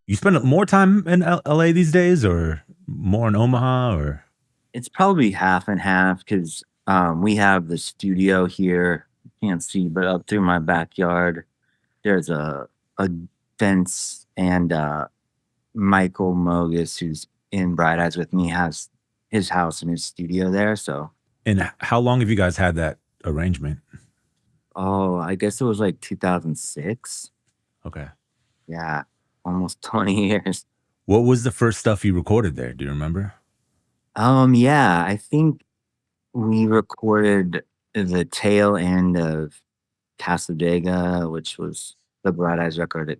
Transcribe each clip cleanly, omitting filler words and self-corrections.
You spend more time in LA these days or more in Omaha or It's probably half and half because we have the studio here. Can't see, but up through my backyard, there's a fence, and Michael Mogus, who's in Bright Eyes with me, has his house and his studio there. So, and how long have you guys had that arrangement? oh, I guess it was like 2006. Okay. Yeah, almost 20 years. What was the first stuff you recorded there? Do you remember? Yeah, I think we recorded the tail end of Casadega, which was the Bright Eyes record.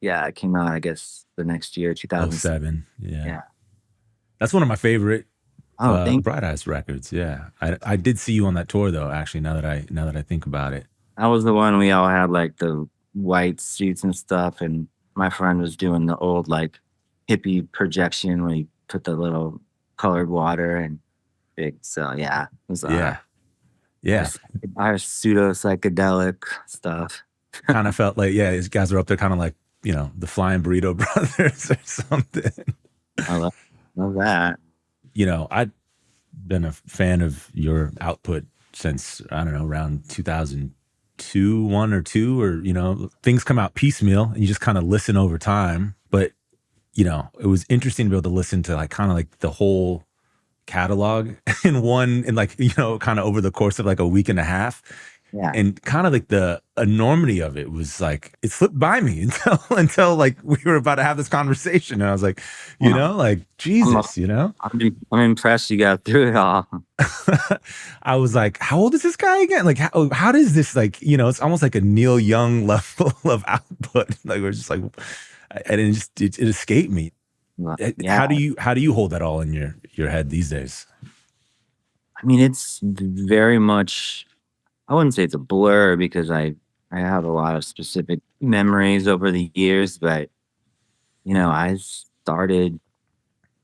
Yeah, it came out, I guess, the next year, Oh 2007. seven. Yeah. Yeah. That's one of my favorite Oh, thank Bright Eyes records. Yeah. I did see you on that tour though, actually, now that I think about it. That was the one we all had like the white suits and stuff, and my friend was doing the old like hippie projection where you put the little colored water and big. So yeah, it was Yeah. Yeah. our pseudo psychedelic stuff. Kind of felt like, yeah, these guys are up there kind of like, the Flying Burrito Brothers or something. I love that. I've been a fan of your output since, I don't know, around 2002, one or two, or, things come out piecemeal and you just kind of listen over time. But, it was interesting to be able to listen to like kind of like the whole catalog in like, kind of over the course of like a week and a half. Yeah. And kind of like the enormity of it was like it slipped by me until like we were about to have this conversation, and I was like, like I'm, Jesus, I'm impressed you got through it all. I was like, how old is this guy again? Like, how does this like, it's almost like a Neil Young level of output. Like we're just like, and it escaped me. Yeah. How do you hold that all in your head these days? I mean, it's very much, I wouldn't say it's a blur because I have a lot of specific memories over the years, but I started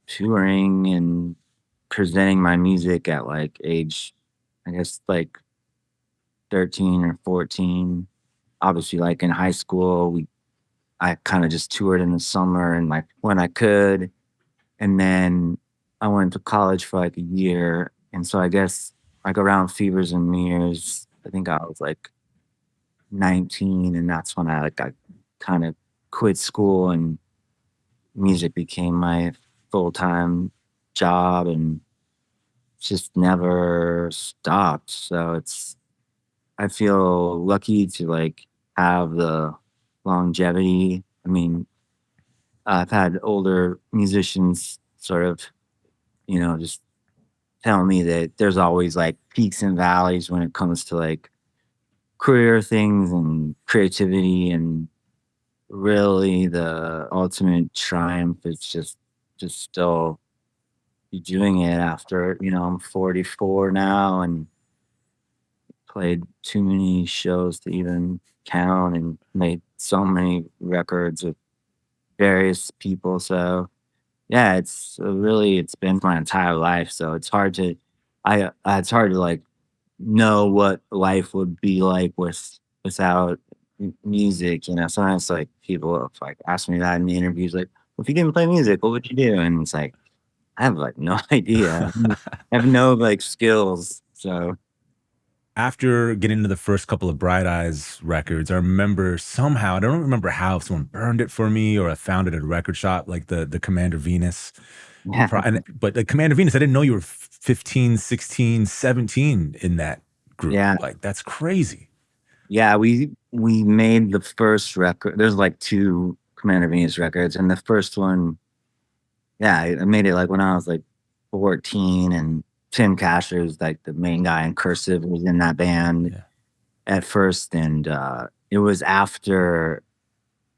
touring and presenting my music at like age, I guess like 13 or 14. Obviously, like in high school, I kind of just toured in the summer and like when I could. And then I went to college for like a year. And so I guess like around Fevers and Mirrors, I think I was like 19, and that's when I kind of quit school and music became my full-time job, and just never stopped. So I feel lucky to like have the longevity. I mean, I've had older musicians sort of, just tell me that there's always like peaks and valleys when it comes to like career things and creativity, and really the ultimate triumph is just still be doing it after, I'm 44 now and played too many shows to even count, and made so many records with various people. So yeah, it's been my entire life. So it's hard to like know what life would be like without music. Sometimes like people have like asked me that in the interviews, like, well, if you didn't play music, what would you do? And it's like I have like no idea. I have no like skills. So After getting into the first couple of Bright Eyes records, I remember somehow, I don't remember how, if someone burned it for me or I found it at a record shop, like the Commander Venus. yeah, But the Commander Venus, I didn't know you were 15, 16, 17 in that group. yeah, Like, that's crazy. yeah. We made the first record. There's like two Commander Venus records, and the first one, yeah, I made it like when I was like 14, and Tim Casher's like the main guy in Cursive was in that band Yeah. at first, and it was after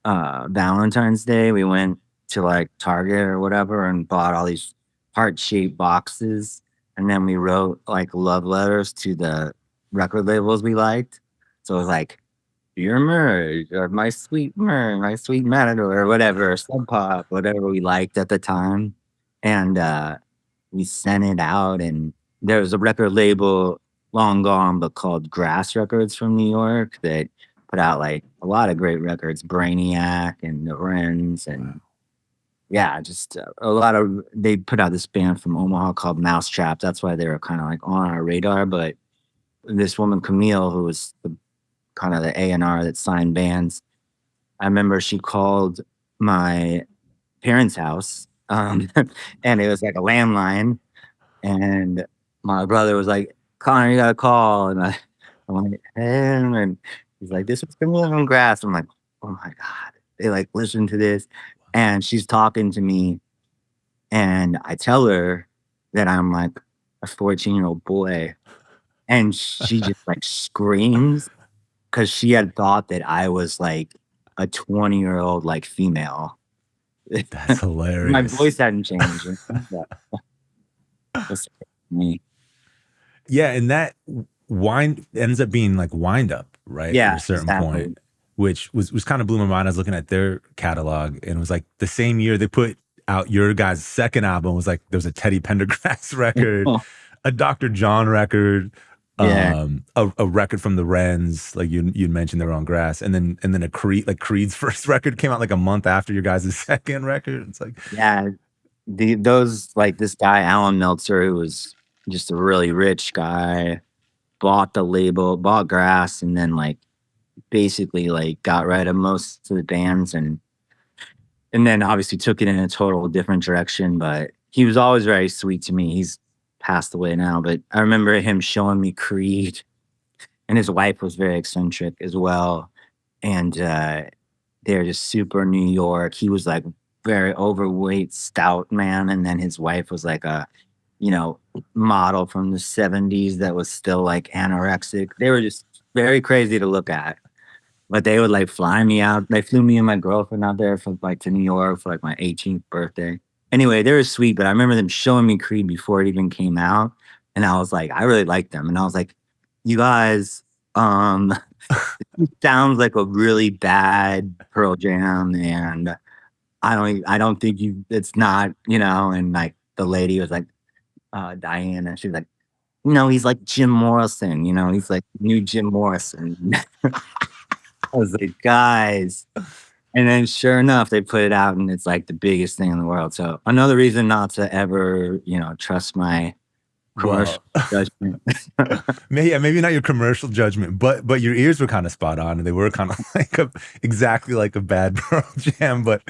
Valentine's Day. We went to like Target or whatever and bought all these heart-shaped boxes, and then we wrote like love letters to the record labels we liked. So it was like Dear Merge or My Sweet Merge, My Sweet Matador or whatever, Sub Pop, whatever we liked at the time. And we sent it out, and there was a record label long gone but called Grass Records from New York that put out like a lot of great records, Brainiac and The Wrens, Wow. and yeah, just a lot of they put out this band from Omaha called Mousetrap. That's why they were kind of like on our radar. But this woman Camille, who was kind of the A&R that signed bands, I remember she called my parents' house, and it was like a landline, and my brother was like, "Connor, you got a call," and I'm like, and he's like, "This is Camille on grass." I'm like, "Oh my god!" They like listen to this, and she's talking to me, and I tell her that I'm like a 14-year-old boy, and she just like screams because she had thought that I was like a 20-year-old like female. That's My hilarious. voice hadn't changed, but that's me. Yeah, and that wind ends up being like wind up, right? At Yeah, a certain point, exactly. which was kind of blew my mind. I was looking at their catalog and it was like the same year they put out your guys' second album was like there was a Teddy Pendergrass record, Oh, a Dr. John record, yeah. a record from the Wrens, like you'd mentioned they were on grass, and then a Creed's first record came out like a month after your guys' second record. It's like Yeah, those like this guy, Alan Meltzer, who was just a really rich guy, bought the label, bought Grass, and then, like, basically, like, got rid of most of the bands and then obviously took it in a total different direction, but he was always very sweet to me. He's passed away now, but I remember him showing me Creed, and his wife was very eccentric as well, and, they're just super New York. He was, like, very overweight, stout man, and then his wife was like a, you know, model from the '70s that was still, like, anorexic. They were just very crazy to look at. But they would, like, fly me out. They flew me and my girlfriend out there for, like, to New York for, like, my 18th birthday. Anyway, they were sweet, but I remember them showing me Creed before it even came out, and I was like, I really liked them, and I was like, "You guys, um, it sounds like a really bad Pearl Jam, and I don't think you it's not," and, like, the lady was like, Diana, she was like, "No, he's like Jim Morrison, he's like new Jim Morrison." I was like, "Guys," and then sure enough, they put it out, and it's, like, the biggest thing in the world, so another reason not to ever, trust my commercial well, judgment. maybe not your commercial judgment, but your ears were kind of spot on, and they were kind of like exactly like a bad Pearl Jam. But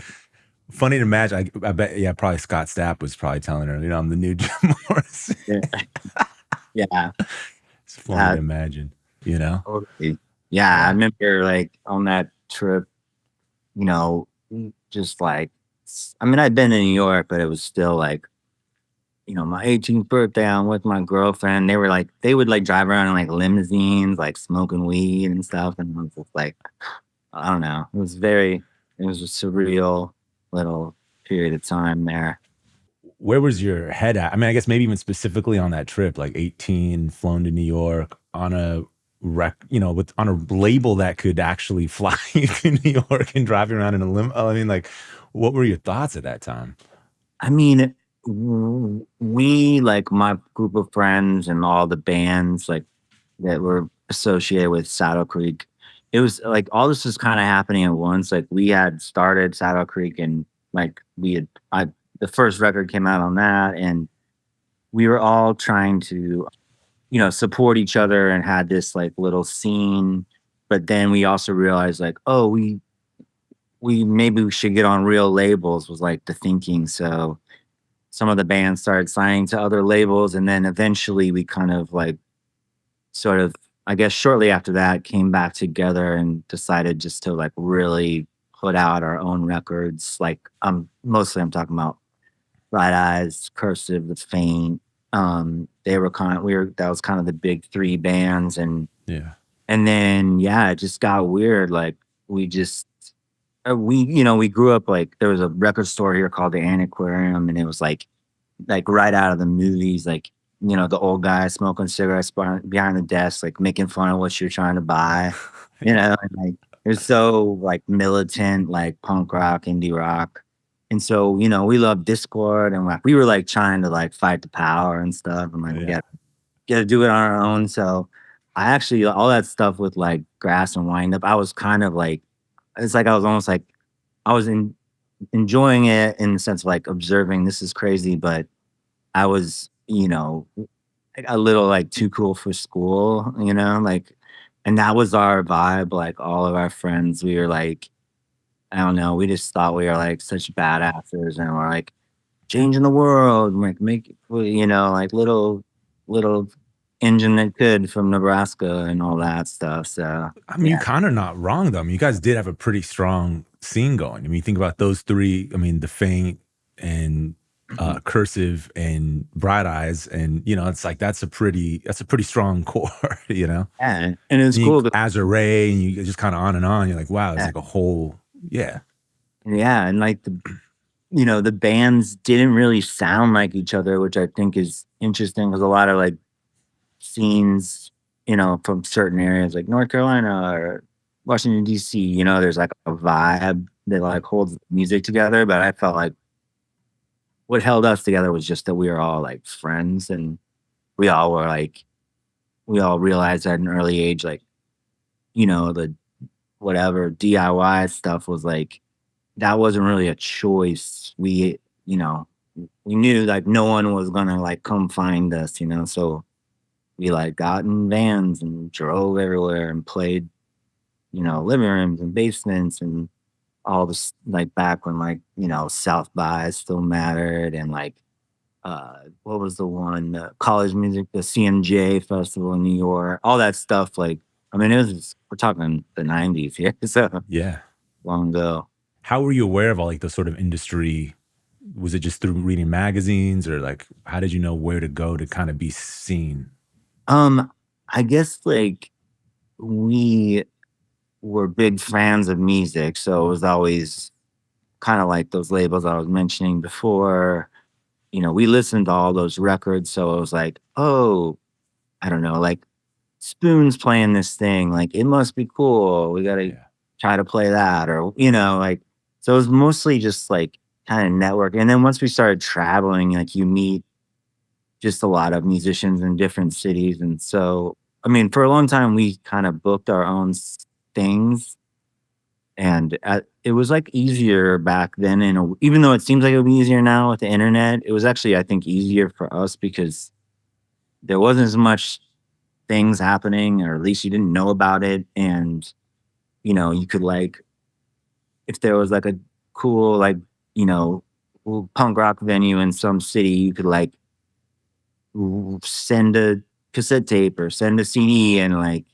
funny to imagine. I bet, yeah, probably Scott Stapp was probably telling her, I'm the new Jim Morrison. Yeah, yeah, It's funny to imagine, you know? totally. Yeah, I Yeah. remember, like, on that trip, you know, just, like, I mean, I'd been in New York, but it was still, like, my 18th birthday, I'm with my girlfriend. They would like drive around in like limousines, like smoking weed and stuff. And I was just like, I don't know. It was a surreal little period of time there. Where was your head at? I mean, I guess maybe even specifically on that trip, like 18, flown to New York on a with on a label that could actually fly you to New York and drive you around in a limo. I mean, like, what were your thoughts at that time? I mean, we, like my group of friends and all the bands like that were associated with Saddle Creek, it was like all this was kind of happening at once. Like we had started Saddle Creek and like the first record came out on that and we were all trying to, support each other and had this like little scene. But then we also realized like, oh, we maybe we should get on real labels was like the thinking. So some of the bands started signing to other labels and then eventually we kind of like sort of I guess shortly after that came back together and decided just to like really put out our own records. Like mostly I'm talking about Bright Eyes, Cursive, The Faint. They were kind of we were that was kind of the big three bands Yeah. and then yeah, it just got weird. Like we just we grew up like there was a record store here called the Antiquarium and it was like right out of the movies, like the old guy smoking cigarettes behind the desk, like making fun of what you're trying to buy, and like it was so like militant, like punk rock, indie rock. And so, we love Discord and like we were like trying to like fight the power and stuff. And like we Yeah. got to do it on our own. So I actually all that stuff with like grass and wind up, I was kind of like it's like I was almost like I was in. enjoying it in the sense of like observing this is crazy, but I was, a little like too cool for school, like, and that was our vibe. Like all of our friends, we were like, I don't know, we just thought we were like such badasses and we're like changing the world, like like little engine that could from Nebraska and all that stuff. So I mean, you yeah. kind of not wrong though. I mean, you guys did have a pretty strong scene going. I mean, you think about those three. I mean, the Faint and Mhm. Cursive and Bright Eyes, and it's like that's a pretty strong core. Yeah, and it's And you cool. Azure Ray, and you just kind of on and on. You're like, wow, it's Yeah, like a whole yeah, yeah, and like the bands didn't really sound like each other, which I think is interesting because a lot of like scenes, from certain areas like North Carolina or Washington DC, there's like a vibe that like holds music together. But I felt like what held us together was just that we were all like friends and we all were like we all realized at an early age, like, the whatever DIY stuff was like that wasn't really a choice. You know, we knew like no one was gonna like come find us, so we like got in vans and drove everywhere and played, living rooms and basements and all this like back when like, South by still mattered and like what was the one college music, the CMJ festival in New York, all that stuff. Like, I mean, we're talking the 90s here, so yeah. long ago. How were you aware of all like the sort of industry? Was it just through reading magazines, or like how did you know where to go to kind of be seen? Um, I guess like we were big fans of music, so it was always kind of like those labels I was mentioning before. We listened to all those records, so it was like, oh, I don't know, like Spoon's playing this thing, like it must be cool. We gotta Yeah, try to play that, or like. So it was mostly just like kind of network. And then once we started traveling, like you meet just a lot of musicians in different cities, and so I mean, for a long time we kind of booked our own things, and it was like easier back then. And even though it seems like it would be easier now with the internet, it was actually I think easier for us because there wasn't as much things happening, or at least you didn't know about it. And, you could like, if there was like a cool, like, you know, punk rock venue in some city, you could like send a cassette tape or send a CD and like,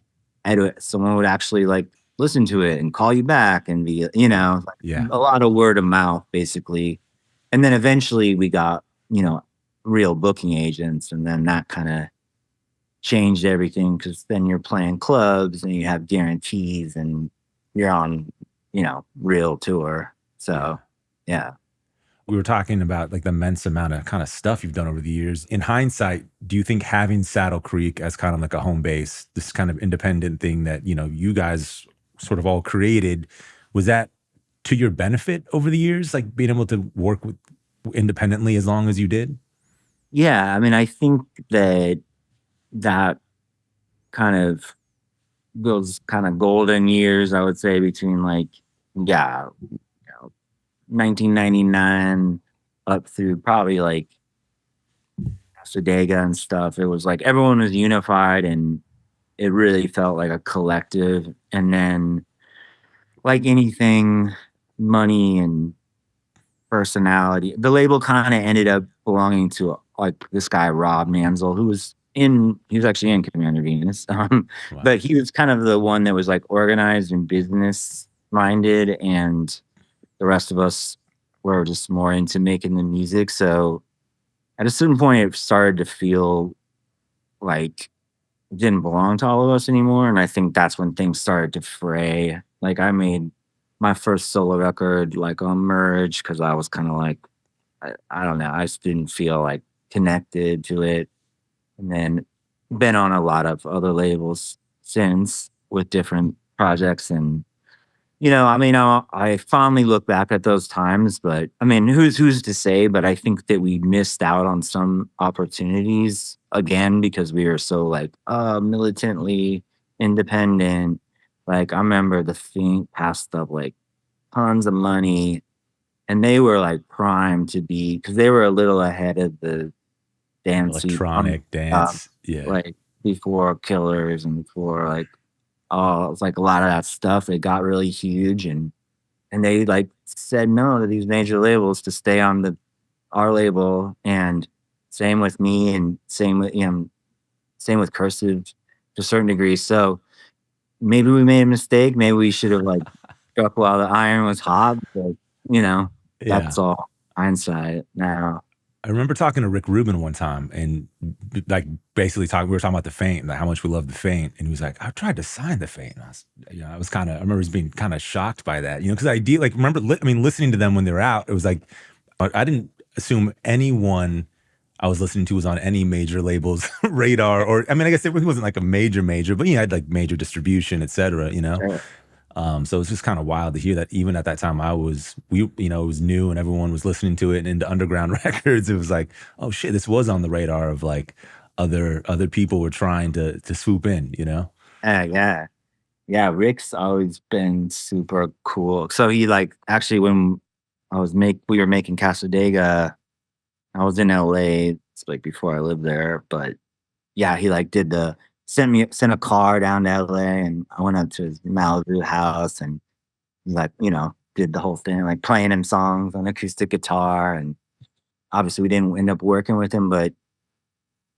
someone would actually like listen to it and call you back and be, yeah, like a lot of word of mouth basically. And then eventually we got, real booking agents. And then that kind of changed everything because then you're playing clubs and you have guarantees and you're on, real tour. yeah. So, yeah. We were talking about like the immense amount of kind of stuff you've done over the years. In hindsight, do you think having Saddle Creek as kind of like a home base, this kind of independent thing that, you guys sort of all created, was that to your benefit over the years? Like being able to work with independently as long as you did? Yeah. I mean, I think that that kind of those kind of golden years, I would say, between like, yeah, 1999 up through probably like Sadega and stuff. It was like everyone was unified and it really felt like a collective. And then, like anything, money and personality, the label kind of ended up belonging to like this guy, Rob Manzel, he was actually in Commander Venus. Wow. But he was kind of the one that was like organized and business minded. And the rest of us were just more into making the music. So at a certain point, it started to feel like it didn't belong to all of us anymore. And I think that's when things started to fray. Like I made my first solo record like on Merge because I was kind of like, I don't know, I just didn't feel like connected to it. And then been on a lot of other labels since with different projects. And I mean, I fondly look back at those times, but I mean, who's to say? But I think that we missed out on some opportunities again because we were so like militantly independent. Like I remember the thing passed up like tons of money and they were like primed to be because they were a little ahead of the dancey punk Electronic stuff, dance. Yeah. like before Killers and before like it was like a lot of that stuff. It got really huge, and they like said no to these major labels to stay on the our label, and same with me, and same with Cursive to a certain degree. So maybe we made a mistake. Maybe we should have like struck while the iron was hot. But you know, Yeah. that's all hindsight now. I remember talking to Rick Rubin one time and like basically talking, we were talking about the Faint, like how much we love the Faint. And he was like, I tried to sign the Faint. And I was kind of, I remember being kind of shocked by that, cause like, remember, listening to them when they were out, it was like, I didn't assume anyone I was listening to was on any major labels radar, or, I guess it wasn't like a major, but he had like major distribution, et cetera. Sure. So it's just kind of wild to hear that even at that time it was new and everyone was listening to it and into underground records. It was like, oh shit, this was on the radar of like other people were trying to swoop in. Yeah. Yeah, Rick's always been super cool. So he like actually when we were making Casadega, I was in LA. It's like before I lived there, but yeah, he like sent a car down to LA, and I went up to his Malibu house, and he like, did the whole thing, like playing him songs on acoustic guitar, and obviously we didn't end up working with him, but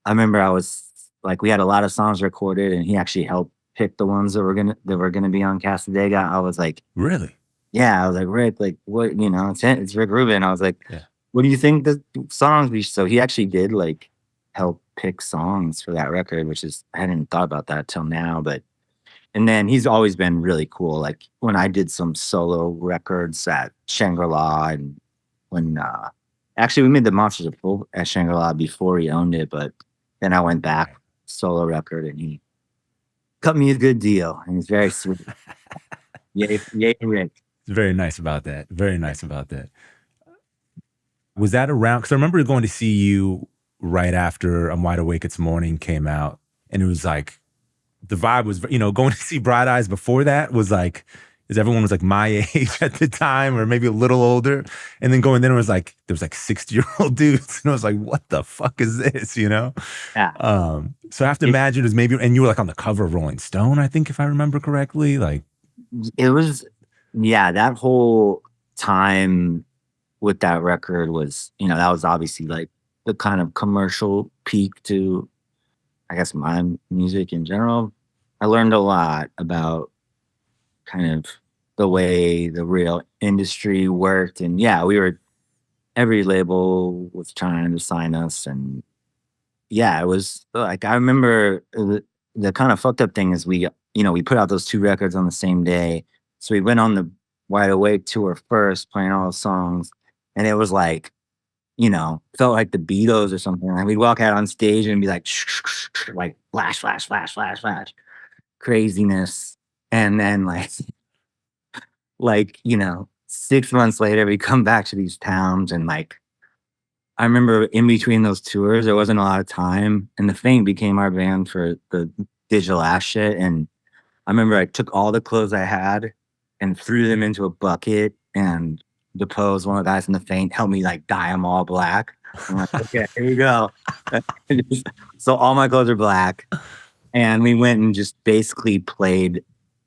I remember I was like we had a lot of songs recorded, and he actually helped pick the ones that were gonna be on Casadega. I was like, Really? yeah, I was like, Rick, like what, it's Rick Rubin. I was like, Yeah. what do you think the songs be? So he actually did like help pick songs for that record, which is I hadn't thought about that till now. But and then he's always been really cool. Like when I did some solo records at Shangri-La, and when actually we made the Monsters of Hope at Shangri-La before he owned it, but then I went back solo record, and he cut me a good deal, and he's very sweet. Yay, Rick. It's very nice about that. Very nice about that. Was that around? Because I remember going to see you right after I'm Wide Awake It's Morning came out, and it was like the vibe was, going to see Bright Eyes before that was like, is everyone was like my age at the time, or maybe a little older, and then going, then it was like there was like 60-year-old dudes, and I was like, what the fuck is this? Yeah. So I have to imagine it was maybe, and you were like on the cover of Rolling Stone, I think, if I remember correctly, like. It was, yeah, that whole time with that record was, that was obviously like the kind of commercial peak to, I guess, my music in general. I learned a lot about kind of the way the real industry worked. And yeah, every label was trying to sign us. And yeah, it was like, I remember the kind of fucked up thing is we put out those two records on the same day. So we went on the Wide Awake tour first, playing all the songs. And it was like, felt like the Beatles or something. Like we'd walk out on stage and be like, like flash, flash, flash, flash, flash, craziness. And then like 6 months later, we come back to these towns, and like, I remember in between those tours, there wasn't a lot of time, and the Faint became our band for the Digital Ash shit. And I remember I took all the clothes I had and threw them into a bucket, and Depose, one of the guys in the Faint, helped me like dye them all black. I'm like, okay, here we go. So all my clothes are black, and we went and just basically played.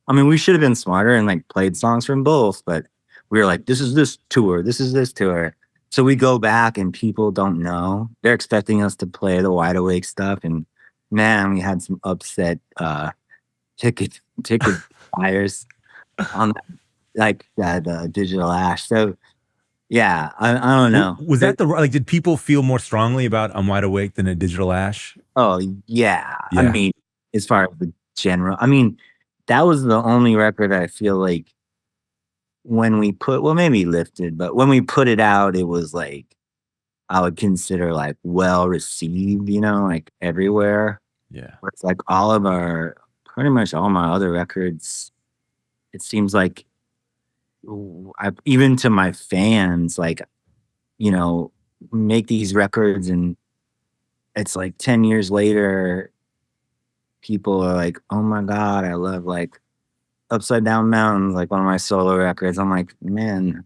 I mean, we should have been smarter and like played songs from both, but we were like, this is this tour, this is this tour. So we go back, and people don't know. They're expecting us to play the Wide Awake stuff, and man, we had some upset ticket buyers on that Digital Ash. So yeah, I don't know. Was that like, did people feel more strongly about I'm Wide Awake than a Digital Ash? Oh yeah. I Yeah. mean, as far as the general, I mean, that was the only record I feel like maybe Lifted, but when we put it out, it was like I would consider like well received, like everywhere. Yeah. Where it's like pretty much all my other records, it seems like even to my fans, like, make these records, and it's like 10 years later, people are like, oh my God, I love like Upside Down Mountains, like one of my solo records. I'm like, man,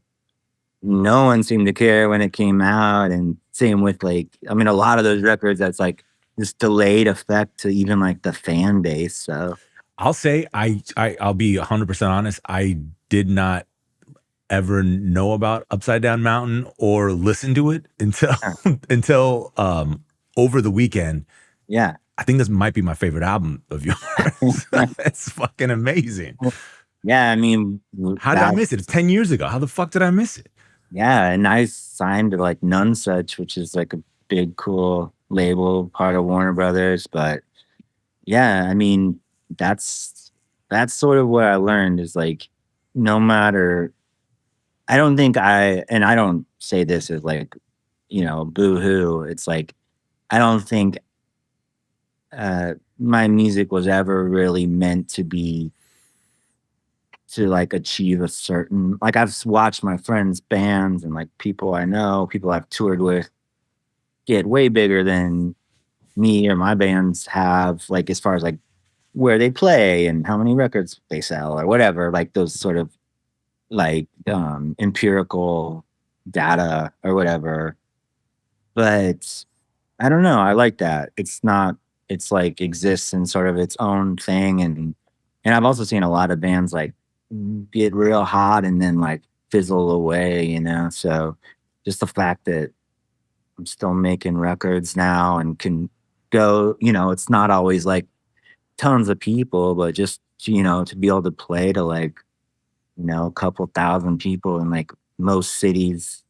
no one seemed to care when it came out, and same with like, I mean, a lot of those records that's like this delayed effect to even like the fan base. So I'll say I'll be 100% honest. I did not ever know about Upside Down Mountain or listen to it until yeah, until over the weekend. yeah. I think this might be my favorite album of yours. It's fucking amazing. Yeah, I mean How did I that. miss it? It's 10 years ago. How the fuck did I miss it? Yeah, and I signed to like None Such, which is like a big cool label, part of Warner Brothers. But yeah, I mean that's sort of what I learned is like no matter. I don't think and I don't say this as like, boo hoo. It's like I don't think my music was ever really meant to be to like achieve a certain, like I've watched my friends' bands and like people I know, people I've toured with get way bigger than me or my bands have, like as far as like where they play and how many records they sell or whatever, like those sort of like empirical data or whatever. But I don't know. I like that. It's not. It's like exists in sort of its own thing, and I've also seen a lot of bands like get real hot and then like fizzle away. So just the fact that I'm still making records now and can go. It's not always like tons of people, but just to be able to play to like a couple thousand people in like most cities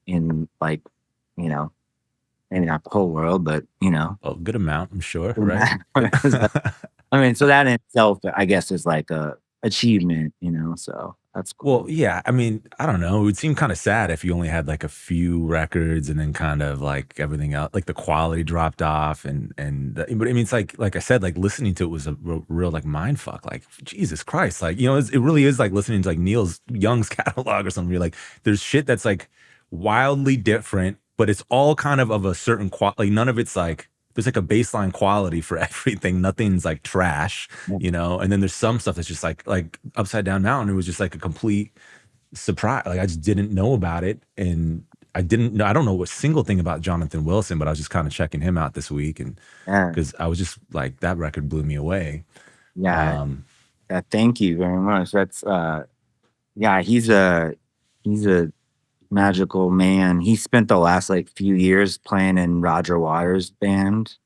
in like you know maybe not the whole world, but Oh, good amount, I'm sure, right? I mean, so that in itself, I guess, is like a achievement, so that's Well, cool. yeah, I mean, I don't know. It would seem kind of sad if you only had like a few records and then kind of like everything else, like the quality dropped off but I mean, it's like I said, like listening to it was a real like mind fuck. Like Jesus Christ, like it really is like listening to like Neil's Young's catalog or something. You're like, there's shit that's like wildly different, but it's all kind of a certain quality. Like none of it's like there's like a baseline quality for everything. Nothing's like trash, Yeah, and then there's some stuff that's just like Upside Down Mountain. It was just like a complete surprise. Like I just didn't know about it, and I don't know a single thing about Jonathan Wilson, but I was just kind of checking him out this week, and yeah, because I was just like that record blew me away. yeah. um Thank you very much. That's yeah. He's a magical man. He spent the last like few years playing in Roger Waters' band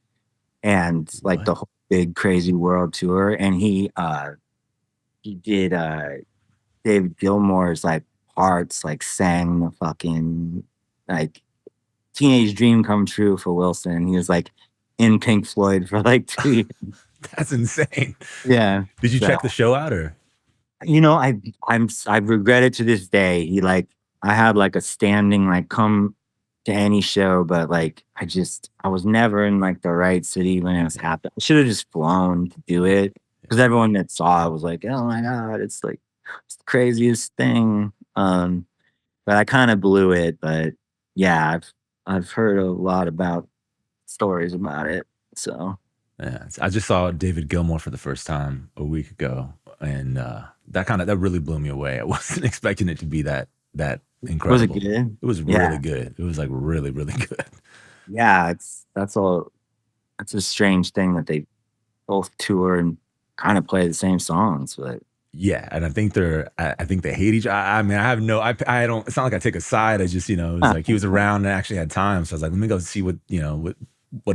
and like what? the whole big crazy world tour, and he did David Gilmour's like parts, like sang the fucking like teenage dream come true for Wilson. He was like in Pink Floyd for like 2 years. That's insane. Yeah. Did you So, check the show out or? I regret it to this day. I had like a standing like come to any show, but like I was never in like the right city when it was happening. I should have just flown to do it because everyone that saw it was like, "Oh my god, it's like it's the craziest thing." But I kind of blew it. But yeah, I've heard a lot about stories about it. So Yeah, I just saw David Gilmour for the first time a week ago, and that really blew me away. I wasn't expecting it to be that was it incredible. good? It was really Yeah, good. It was like really really good. yeah. That's all. That's a strange thing that they both tour and kind of play the same songs, but Yeah, and I think I think they hate each. I mean, I have no. I don't. It's not like I take a side. I just it was like he was around and actually had time, so I was like, let me go see what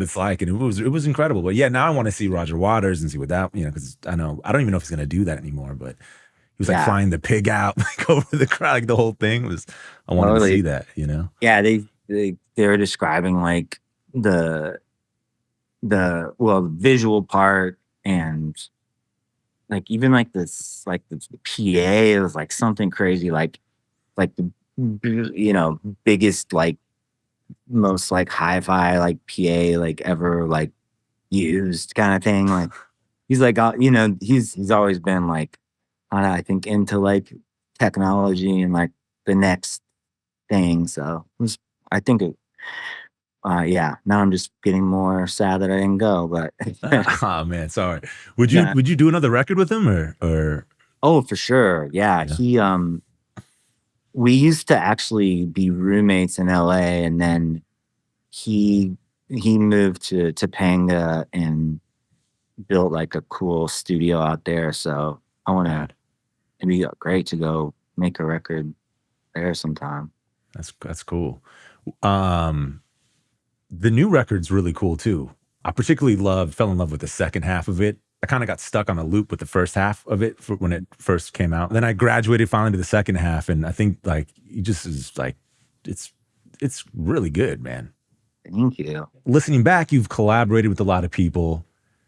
it's like, and it was incredible. But yeah, now I want to see Roger Waters and see what that because I don't even know if he's gonna do that anymore. But he was like yeah, flying the pig out like over the crowd, like the whole thing was. I wanted to totally. see that. Yeah, they were describing like the visual part and like even like the PA was like something crazy like the biggest like most like hi-fi like PA like ever like used kind of thing. Like he's like he's always been like I think into like technology and like the next thing. So I think yeah. Now I'm just getting more sad that I didn't go, but Oh man, sorry. Would you yeah. would you do another record with him or Oh, for sure. Yeah. yeah? we used to actually be roommates in LA, and then he he moved to Topanga and built like a cool studio out there. So I want to. Rad. It'd be great to go make a record there sometime. That's cool. Um, the new record's really cool too. I particularly fell in love with the second half of it. I kind of got stuck on a loop with the first half of it for when it first came out. Then I graduated finally to the second half, and I think like he just is like it's it's really good, man. Thank you. Listening back, you've collaborated with a lot of people.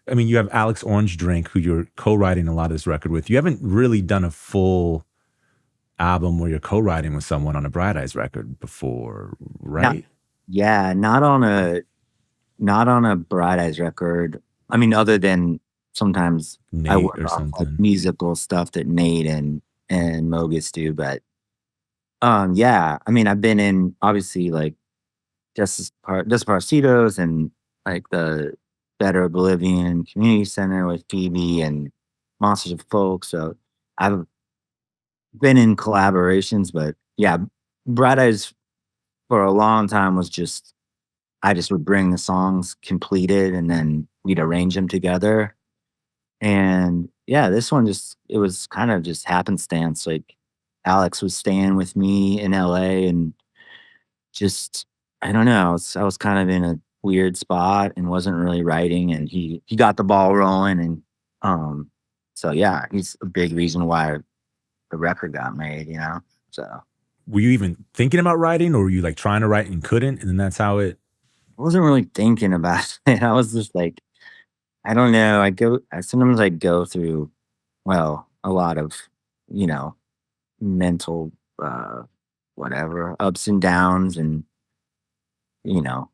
I mean, you have Alex Orange Drink, who you're co-writing a lot of this record with. You haven't really done a full album where you're co-writing with someone on a Bright Eyes record before, Not right? yeah, not on a Bright Eyes record. I mean, other than sometimes I Nate work or off like something. musical stuff that Nate and Mogus do, but yeah. I mean, I've been in obviously like Desaparecidos and like the Better Oblivion Community Center with Phoebe and Monsters of Folk. So I've been in collaborations, but yeah, Bright Eyes for a long time was just I just would bring the songs completed and then we'd arrange them together. And yeah, this one just it was kind of just happenstance. Like Alex was staying with me in LA and just I don't know, I was kind of in a weird spot and wasn't really writing and he got the ball rolling and um so yeah, he's a big reason why the record got made. So Were you even thinking about writing, or were you like trying to write and couldn't, and then that's how it? I wasn't really thinking about it. I was just like, I don't know. I sometimes I go through, well, a lot of, you know, mental, uh, whatever, ups and downs. And, you know,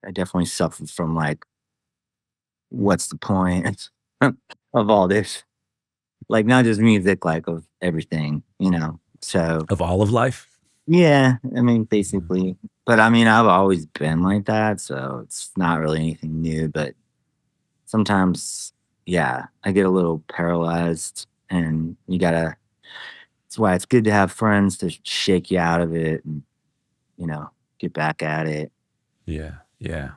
I definitely suffer from like, what's the point of all this? Like, not just music, like of everything. So, Of all of life? yeah, I mean, Mm. basically, but I mean, I've always been like that. So it's not really anything new, but sometimes, yeah, I get a little paralyzed and that's why it's good to have friends to shake you out of it and, you know, get back at it. Yeah, yeah.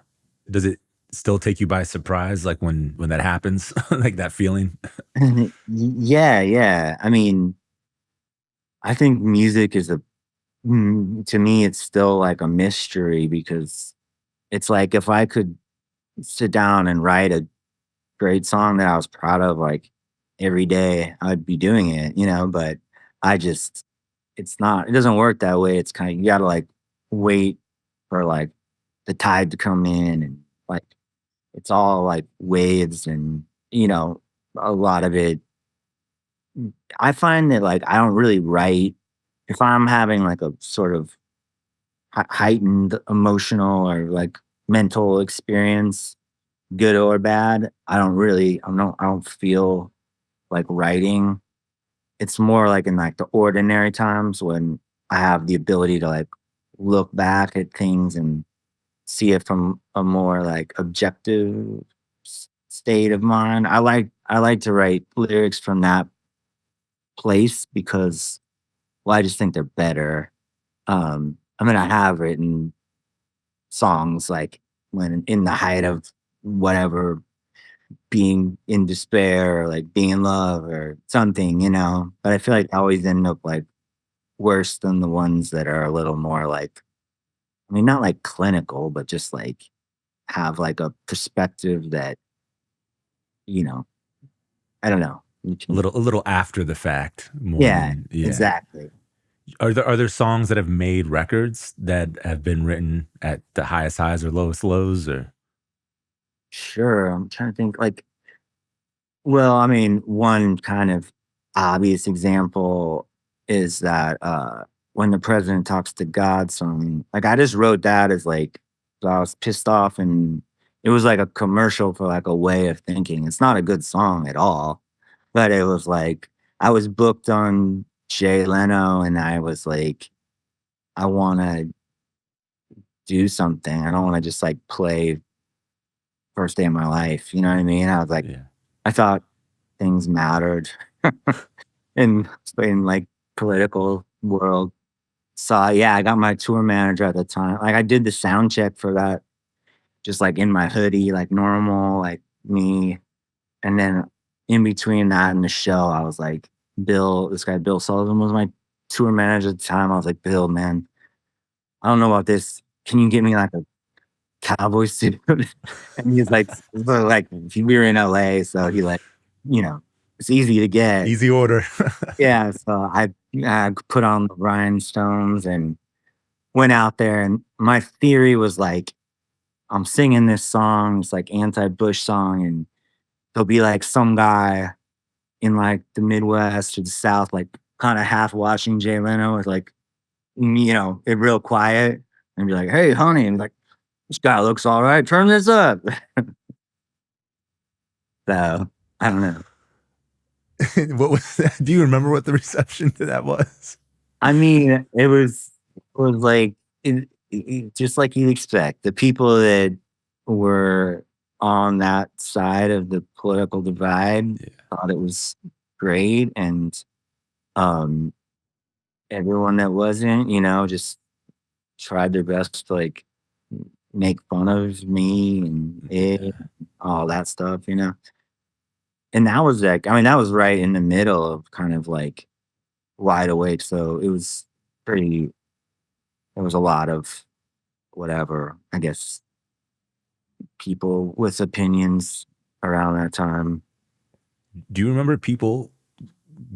Does it still take you by surprise, like, when that happens? Like, that feeling? Yeah, yeah. I mean, I think music to me, it's still like a mystery because it's like if I could sit down and write a great song that I was proud of, like every day, I'd be doing it, but I just, it doesn't work that way. It's kind of, you gotta like wait for like the tide to come in and like it's all like waves and a lot of it. I find that like I don't really write if I'm having like a sort of heightened emotional or like mental experience, good or bad. I don't feel like writing. It's more like in like the ordinary times when I have the ability to like look back at things and see it from a more like objective state of mind. I like to write lyrics from that place because well, I just think they're better. I mean, I have written songs like when in the height of whatever being in despair or like being in love or something. But I feel like I always end up like worse than the ones that are a little more like, I mean, not like clinical, but just like have like a perspective that, you know, I don't know. You A can, little after the fact more yeah, than, yeah. exactly. Are there songs that have made records that have been written at the highest highs or lowest lows, or? Sure. I'm trying to think like, well, I mean, one kind of obvious example is that when the president talks to God song, like I just wrote that as like so I was pissed off and it was like a commercial for like a way of thinking. It's not a good song at all, but it was like I was booked on Jay Leno and I was like, I want to do something. I don't want to just like play first day of my life. You know what I mean? I was like, Yeah. I thought things mattered in like political world. So yeah, I got my tour manager at the time. Like I did the sound check for that, just like in my hoodie, like normal, like me. And then in between that and the show, I was like, this guy Bill Sullivan was my tour manager at the time. I was like, Bill, man, I don't know about this. Can you get me like a cowboy suit? And he's like, so like we were in LA, so he like, you know, it's easy to get. Easy order. Yeah, so I put on the rhinestones and went out there, and my theory was like, I'm singing this song, it's like anti-Bush song, and there'll be like some guy in like the Midwest or the South, like kind of half watching Jay Leno with like, it real quiet and be like, hey, honey, and like, this guy looks all right. Turn this up. So I don't know. What was that? Do you remember what the reception to that was? I mean, it was like just like you'd expect. The people that were on that side of the political divide Yeah. thought it was great, and um, everyone that wasn't, just tried their best to like make fun of me and it, Yeah. all that stuff. And that was like, I mean, that was right in the middle of kind of like wide awake. So pretty, it was a lot of whatever, I guess, people with opinions around that time. Do you remember people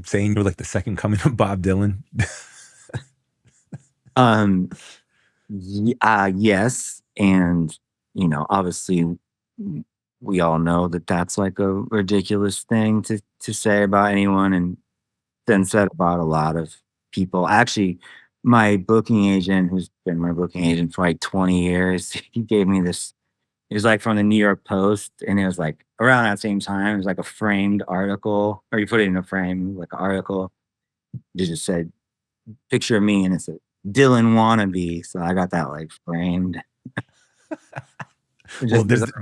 saying you're like the second coming of Bob Dylan? Um, yes. And, obviously we all know that that's like a ridiculous thing to say about anyone and then said about a lot of people. Actually, my booking agent, who's been my booking agent for like 20 years, he gave me this. It was like from the New York Post, and it was like around that same time. It was like a framed article, or you put it in a frame, like an article. It just said, picture of me, and it said, Dylan wannabe. So I got that like framed. Well, Just,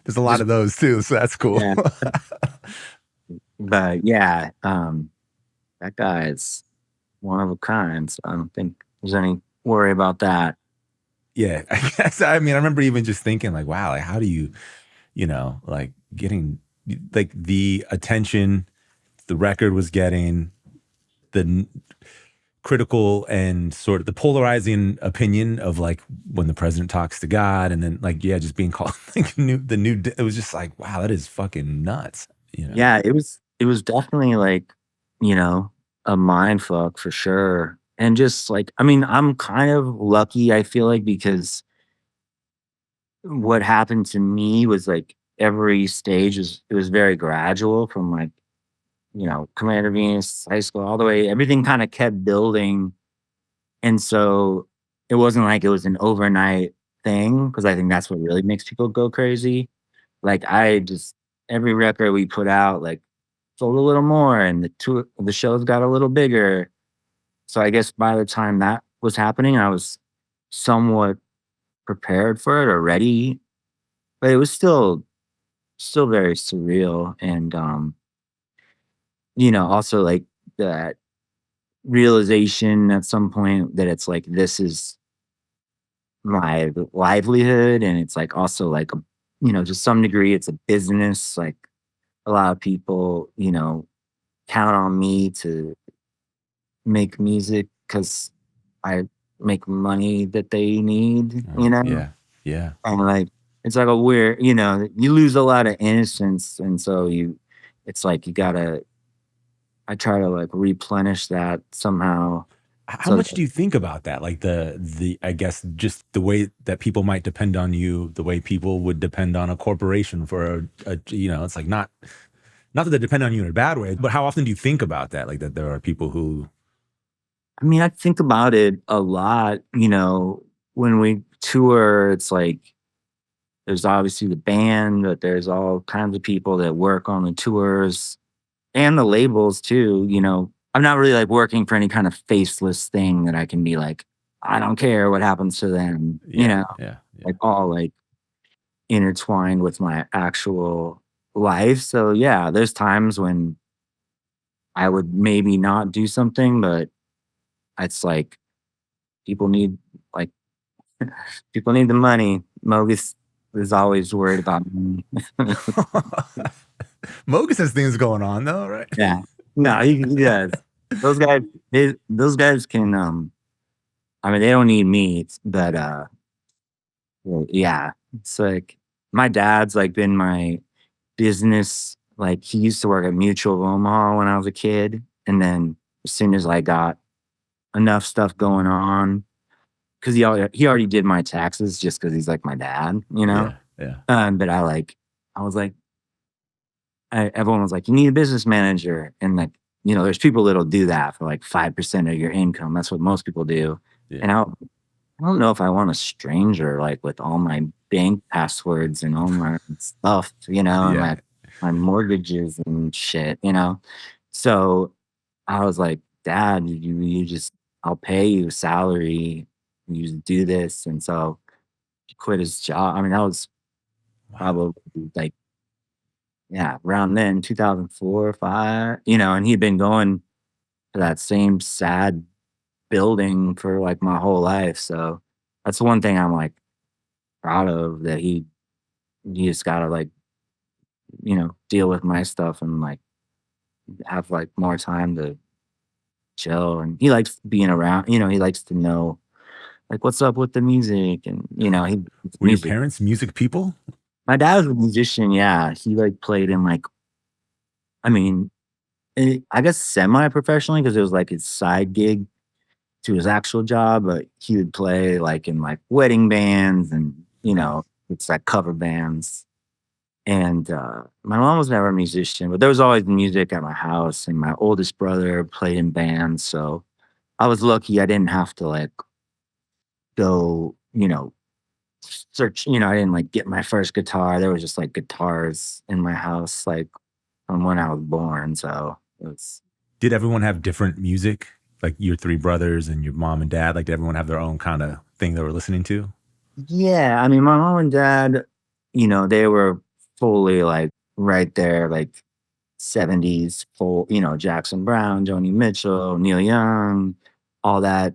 there's a lot just, of those too, so that's cool. yeah. But yeah, that guy is one of a kind. So I don't think there's any worry about that. Yeah, I guess. I mean, I remember even just thinking like, wow, like how do you, like getting like the attention the record was getting, the critical and sort of the polarizing opinion of like when the president talks to God, and then like yeah, just being called like it was just like wow, that is fucking nuts. Yeah, it was definitely like, you know, a mind fuck for sure. And just like, I mean, I'm kind of lucky, I feel like, because what happened to me was like every stage it was very gradual from like, Commander Venus high school all the way, everything kind of kept building. And so it wasn't like it was an overnight thing, because I think that's what really makes people go crazy. Like every record we put out, like sold a little more, and the shows got a little bigger. So I guess by the time that was happening, I was somewhat prepared for it or ready, but it was still very surreal. And also like that realization at some point that it's like this is my livelihood, and it's like also like to some degree it's a business. Like a lot of people, count on me to make music because I make money that they need, Yeah, yeah. and like it's like a weird, you lose a lot of innocence, and so it's like you gotta. I try to like replenish that somehow. How So much that, do you think about that? Like the I guess just the way that people might depend on you, the way people would depend on a corporation for it's like not that they depend on you in a bad way, but how often do you think about that? Like that there are people who I mean, I think about it a lot. When we tour, it's like there's obviously the band, but there's all kinds of people that work on the tours and the labels too. I'm not really like working for any kind of faceless thing that I can be like, I don't care what happens to them, yeah, yeah, yeah. like all like intertwined with my actual life. So yeah, there's times when I would maybe not do something, but it's like people need like people need the money. Mogus is always worried about money. Mogus has things going on though, right? Yeah. No, he does. Those guys those guys can I mean they don't need me, but well, yeah. It's like my dad's like been my business like he used to work at Mutual of Omaha when I was a kid. And then as soon as I got enough stuff going on, because he already did my taxes just because he's like my dad, you know? Yeah, yeah, But I was like, everyone was like, you need a business manager. And like, there's people that'll do that for like 5% of your income. That's what most people do. yeah. And I don't know if I want a stranger like with all my bank passwords and all my stuff, and Yeah. my mortgages and shit. So I was like, Dad, you just I'll pay you salary. You just do this. And so he quit his job. I mean, that was Wow. probably like, yeah, around then, 2004, 5, and he'd been going to that same sad building for like my whole life. So that's one thing I'm like proud of that he just gotta like, deal with my stuff and like have like more time to chill. And he likes being around, he likes to know like what's up with the music and he Were your music. parents music people? My dad was a musician, yeah. He like played in like I mean, I guess semi professionally because it was like his side gig to his actual job, but he would play like in like wedding bands and it's like cover bands. And my mom was never a musician, but there was always music at my house. And my oldest brother played in bands, so I was lucky. I didn't have to like go, search. I didn't like get my first guitar. There was just like guitars in my house, like from when I was born. So it was Did everyone have different music? Like your three brothers and your mom and dad, like did everyone have their own kind of thing they were listening to? yeah. I mean, my mom and dad, they were fully like right there, like 70s full, Jackson Brown, Joni Mitchell, Neil Young, all that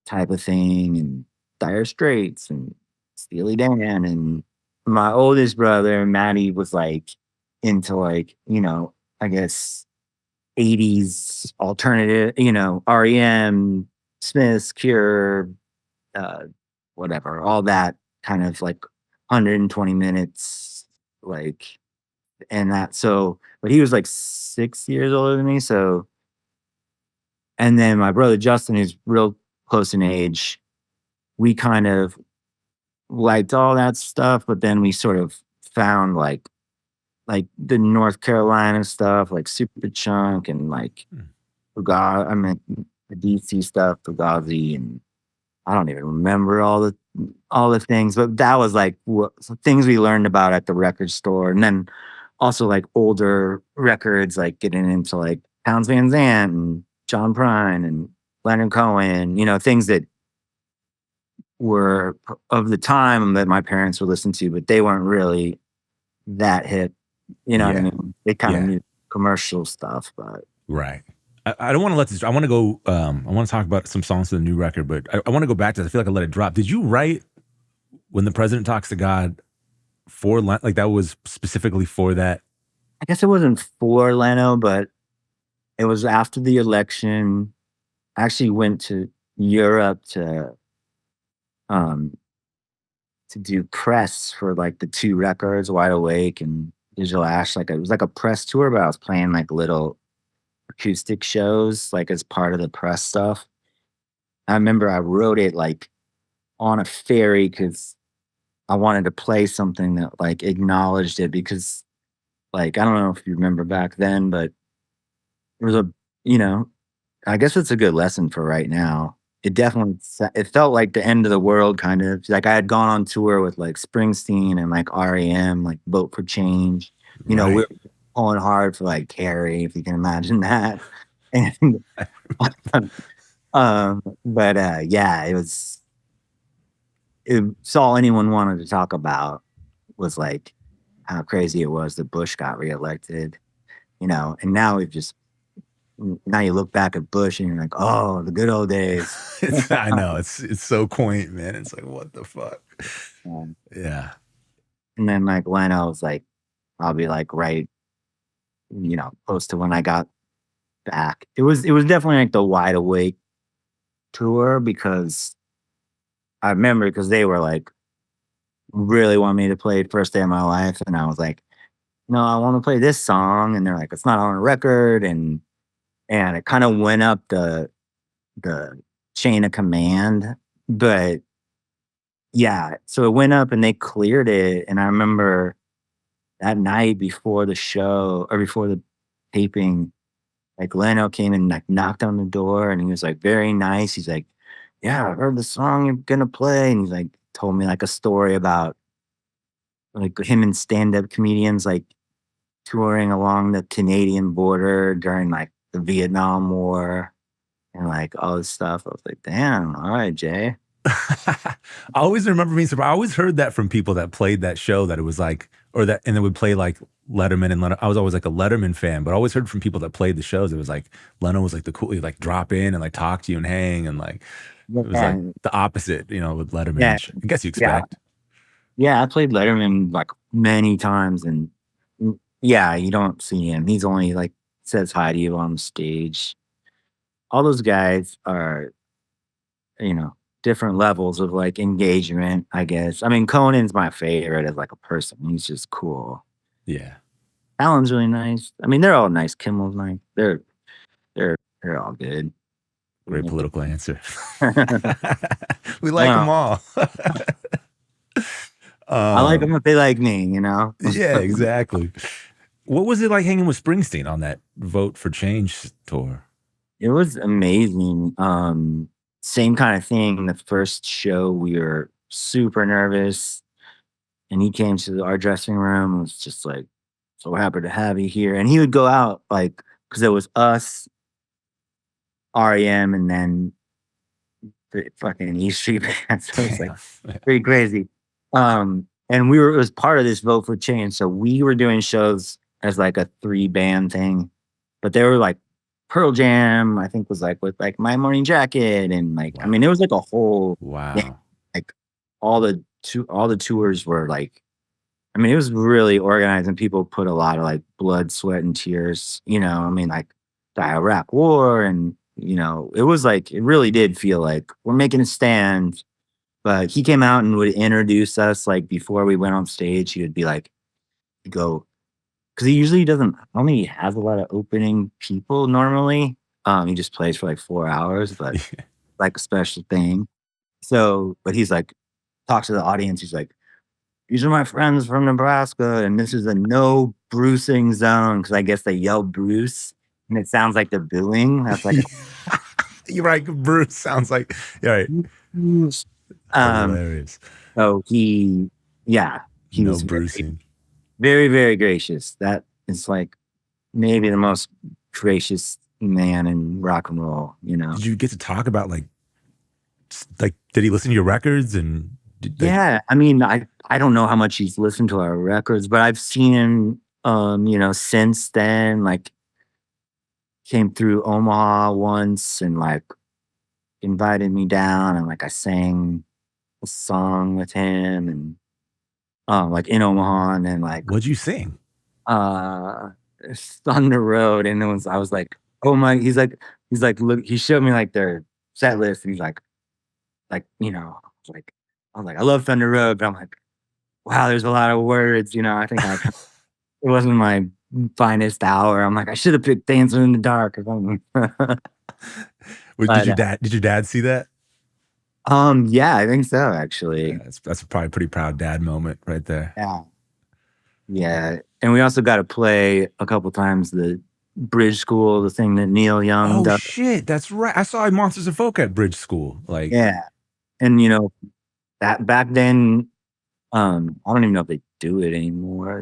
type of thing, and Dire Straits and Steely Dan. And my oldest brother, Matty, was like into like, I guess 80s alternative, REM, Smiths, Cure, uh, whatever, all that kind of like 120 minutes, like, and that. So, but he was like 6 years older than me. So, and then my brother Justin, who's real close in age, we kind of liked all that stuff, but then we sort of found like the North Carolina stuff, like Super Chunk and like Hmm. I mean the DC stuff, Fugazi, and I don't even remember all the things, but that was like things we learned about at the record store, and then also like older records, like getting into like Towns Van Zandt and John Prine and Leonard Cohen, things that were of the time that my parents would listen to, but they weren't really that hip. You know what I Yeah. mean? They kind of Yeah. knew commercial stuff, but Right. I don't want to let this. I want to go. I want to talk about some songs to the new record, but I want to go back to this. I feel like I let it drop. Did you write when the president talks to God for like that was specifically for that? I guess it wasn't for Leno, but it was after the election. I actually went to Europe um to do press for like the two records, Wide Awake and Digital Ash. Like it was like a press tour, but I was playing like little acoustic shows like as part of the press stuff. I remember I wrote it like on a ferry because I wanted to play something that like acknowledged it because like I don't know if you remember back then, but there was you know, I guess it's a good lesson for right now. It definitely it felt like the end of the world kind of. Like I had gone on tour with like Springsteen and like REM, like Vote for Change. We Right. were pulling hard for like Carrie, if you can imagine that. And but yeah, it's all anyone wanted to talk about was like how crazy it was that Bush got reelected, and now we've just Now you look back at Bush and you're like, oh, the good old days. I know it's so quaint, man. It's like what the fuck. Um, Yeah. and then like Leno's like, I'll be like right, close to when I got back. It was definitely like the Wide Awake tour because I remember because they were like really want me to play first day of my life, and I was like, no, I want to play this song, and they're like, it's not on a record, and it kind of went up the chain of command, but yeah, so it went up and they cleared it, and I remember that night before the show or before the taping, like Leno came and like knocked on the door and he was like very nice. He's like, yeah, I heard the song you're gonna play. And he's like told me like a story about like him and stand-up comedians like touring along the Canadian border during like the Vietnam War and like all this stuff. I was like, damn, all right, Jay. I always remember being surprised. I always heard that from people that played that show that it was like, or that, and they would play like Letterman and Leno. I was always like a Letterman fan, but I always heard from people that played the shows. It was like Leno was like the cool, he'd like drop in and like talk to you and hang and like it was like Yeah, the opposite, with Letterman. yeah, And I guess you yeah. expect. Yeah, I played Letterman like many times and yeah, you don't see him. He's only like says hi to you on stage. All those guys are, you know, different levels of like engagement, I guess. I mean, Conan's my favorite as like a person. He's just cool. Yeah, Alan's really nice. I mean, they're all nice. Kimmel's nice. They're they're all good. great political answer. I We don't like them know. all. I like them um, if they like me. yeah, exactly. What was it like hanging with Springsteen on that Vote for Change tour? It was amazing. Same kind of thing. The first show, we were super nervous, and he came to our dressing room and was just like, "So happy to have you here." And he would go out like because it was us, REM, and then the fucking E Street Band. So it's like Damn. Yeah. pretty crazy. And it was part of this Vote for Change. So we were doing shows as like a 3 band thing, but they were like Pearl Jam, I think was like with like My Morning Jacket and like I mean Wow. it was like a whole thing. Wow. Like all the tours were like I mean it was really organized and people put a lot of like blood, sweat and tears, I mean like the Iraq war and it was like it really did feel like we're making a stand, but he came out and would introduce us, like, before we went on stage, he would be like he'd go, because he usually doesn't I don't think he has a lot of opening people normally, he just plays for, like, 4 hours, but, like, a special thing. So but he's like talks to the audience, he's like, "These are my friends from Nebraska, and this is a no bruising zone," because I guess they yell "Bruce," and it sounds like they're booing, that's like a You're right. Bruce sounds like, you're right. "Bruce." Um, Hilarious. so yeah, he No was very bruising. very, very gracious. That is like maybe the most gracious man in rock and roll. Did you get to talk about like, did he listen to your records and like, Yeah, I mean, I don't know how much he's listened to our records, but I've seen him, since then, like came through Omaha once and like invited me down and like I sang a song with him and like in Omaha and then like what'd you sing? uh Thunder Road and I was like, oh my he's like look he showed me like their set list and he's like, I was like, I love Thunder Road, but I'm like, wow, there's a lot of words, I think it wasn't my finest hour. I'm like, I should have picked Dancing in the Dark or something. Did But your dad see that? yeah, I think so Yeah, actually. that's probably a pretty proud dad moment right there. Yeah. Yeah. And we also got to play a couple times the Bridge School, the thing that Neil Young Oh does. shit, that's right. I saw Monsters of Folk at Bridge School. Like, Yeah. And that back then, I don't even know if they do it anymore.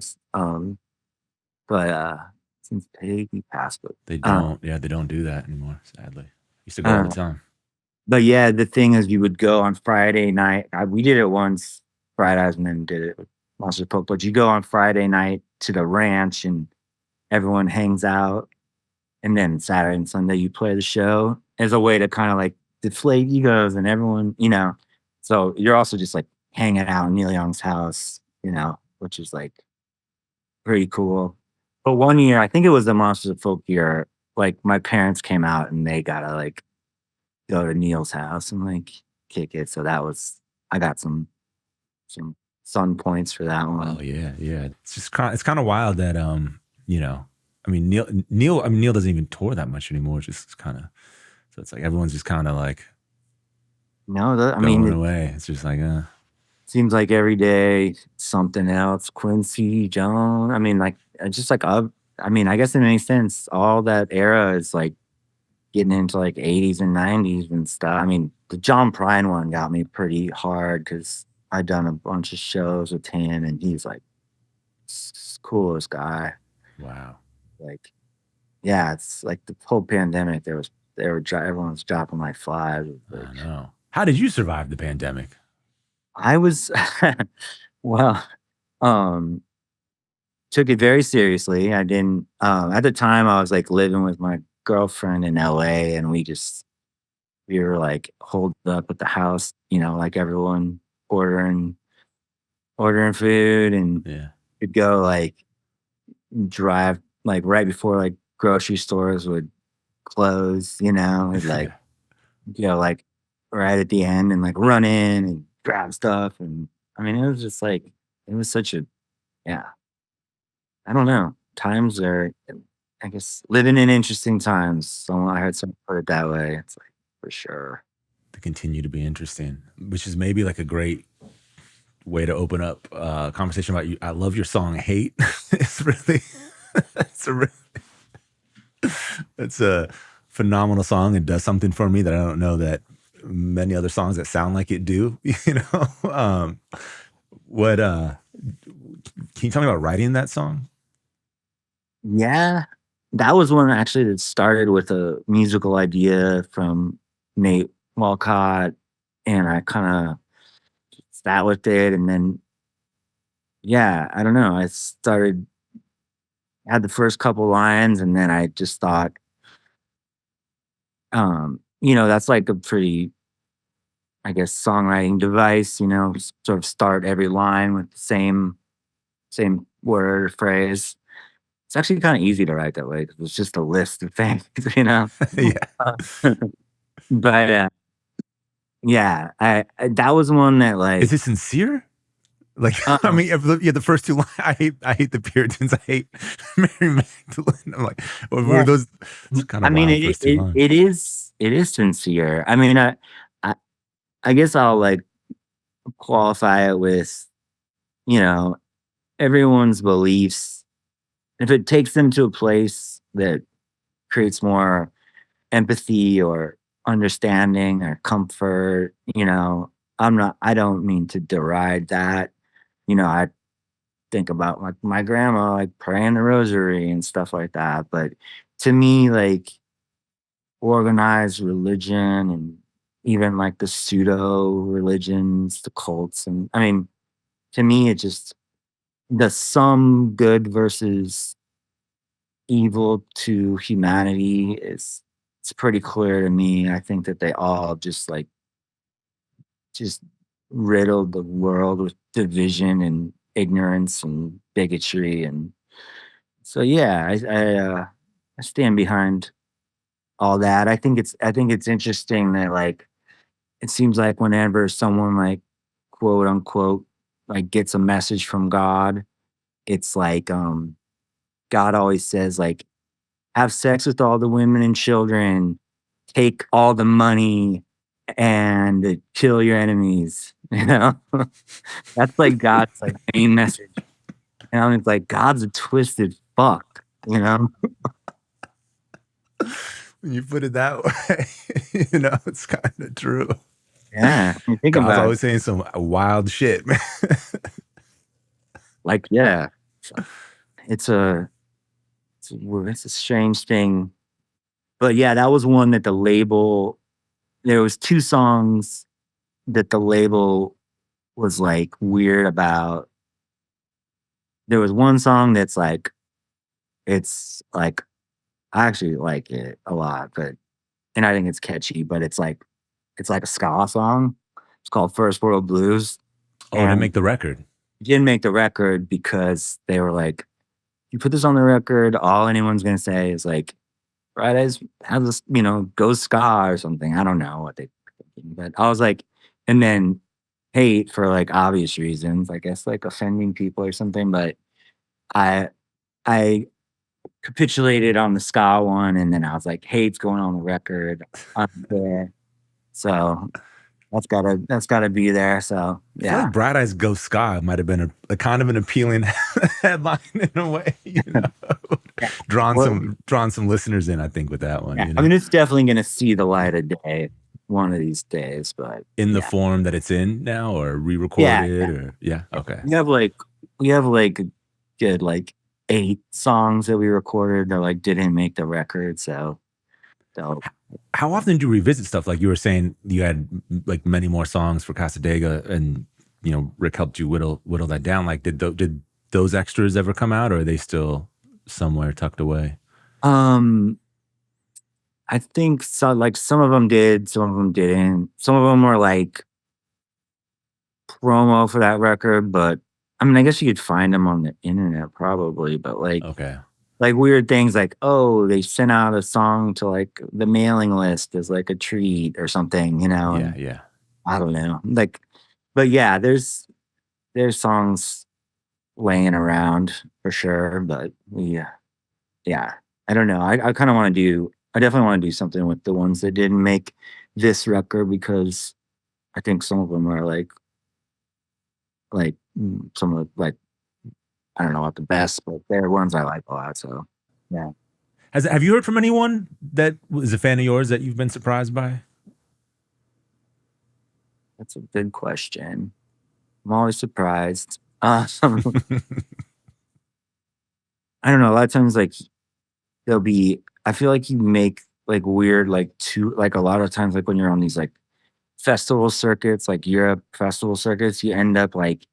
But since he passed, but they uh, don't. Yeah, they don't do that anymore. Sadly, used to go all the uh, time. but yeah, the thing is, you would go on Friday night. We did it once, Fridays, and then did it with Monster Poke. But you go on Friday night to the ranch, and everyone hangs out. and then Saturday and Sunday you play the show as a way to kind of like deflate egos and everyone, so you're also just like hanging out in Neil Young's house, which is like pretty cool. But one year, I think it was the Monsters of Folk year, like my parents came out and they gotta like go to Neil's house and like kick it. So I got some sun points for that Oh one. yeah, yeah. It's kind of wild that you know, Neil doesn't even tour that much anymore. It's just kind of so it's like everyone's just kind of like No, I mean, going it away. It's just like seems like every day something else. Quincy Jones. I mean, like just like I mean, I guess it makes sense. All that era is like getting into like 80s and 90s and stuff. I mean, the John Prine one got me pretty hard because I'd done a bunch of shows with him, and he's like coolest guy. wow. Like, yeah, it's like the whole pandemic. Everyone was dropping like flies. Like, I know. How did you survive the pandemic? I was, well, um, took it very seriously. I didn't. At the time, I was like living with my girlfriend in LA, and we were like holed up at the house, like everyone ordering food, and Yeah. could go like drive like right before like grocery stores would close, and like Yeah. like right at the end and like run in and grab stuff. And I mean, it was just like it was such a yeah. I don't know. Times are, I guess, living in interesting times. So I heard someone put it that way. It's like for sure. To continue to be interesting, which is maybe like a great way to open up a conversation about you. I love your song "Hate." It's really, it's a, it's a phenomenal song. It does something for me that I don't know that many other songs that sound like it do. What can you tell me about writing that song? Yeah, that was one actually that started with a musical idea from Nate Walcott, and I kind of sat with it, and then yeah, I don't know. I started had the first couple lines, and then I just thought, that's like a pretty, I guess, songwriting device. Sort of start every line with the same word or phrase. It's actually kind of easy to write that way because it's just a list of things, you know. Yeah. Uh, but yeah, that was one that Is like it sincere? Like, I uh, mean, the first two lines, I hate the Puritans. I hate Mary Magdalene. I'm like, were yeah. those? It's kind I of mean, wild. First two lines. it is sincere. I mean, I I guess I'll like qualify it with you know everyone's beliefs. If it takes them to a place that creates more empathy or understanding or comfort, I don't mean to deride that. I think about like my grandma like praying the rosary and stuff like that. But to me, like organized religion and even like the pseudo religions, the cults, and I mean, to me, it just the some good versus evil to humanity is it's pretty clear to me. I think that they all just riddled the world with division and ignorance and bigotry. And so yeah, I stand behind all that. I think it's interesting that like it seems like whenever someone like quote unquote like gets a message from God, it's like God always says like have sex with all the women and children, take all the money, and kill your enemies. That's like God's like main message. And it's like God's a twisted fuck. When you put it that way, it's kind of true. Yeah, you think God's about it, always saying some wild shit, man. like yeah, it's a it's a strange thing. But yeah, that was one that the label. There was two songs that the label was like weird about. There was one song that's like it's like I actually like it a lot, and I think it's catchy, but it's like a ska song. It's called First World Blues, Oh, to and make the record. it didn't make the record because they were like, "You put this on the record, all anyone's gonna say is like, Bright Eyes has this, goes ska or something." I don't know what they thinking, but I was like, and then hate for like obvious reasons, I guess like offending people or something. But I I capitulated on the ska one, and then I was like, hate's going on the record. Unfair. So that's gotta be there. So I feel yeah. like Bright Eyes Go Sky might have been a kind of an appealing headline in a way, Yeah. drawn Well, some listeners in, I think, with that one, yeah. I mean, it's definitely gonna see the light of day one of these days, but in the yeah. form that it's in now, or Yeah, re-recorded, yeah. or yeah, okay. We have like a good like 8 songs that we recorded that like didn't make the record, so they'll How often do you revisit stuff? Like you were saying, you had like many more songs for Casadega, and Rick helped you whittle that down. Like, did those extras ever come out, or are they still somewhere tucked away? um I think so, like some of them did, some of them didn't. Some of them were like promo for that record, but I mean, I guess you could find them on the internet probably, but Okay, like weird things like, oh, they sent out a song to like the mailing list as like a treat or something, yeah, and yeah. I don't know. Like, but yeah, there's songs laying around for sure, but yeah. I don't know. I kind of want to I definitely want to do something with the ones that didn't make this record because I think some of them are some of like I don't know about the best, but they're ones I like a lot. So yeah, Have you heard from anyone that was a fan of yours that you've been surprised by? that's a good question. I'm always surprised. I don't know. A lot of times, like there'll be. I feel like you make like weird, like two, like a lot of times, like when you're on these like festival circuits, like Europe festival circuits, you end up like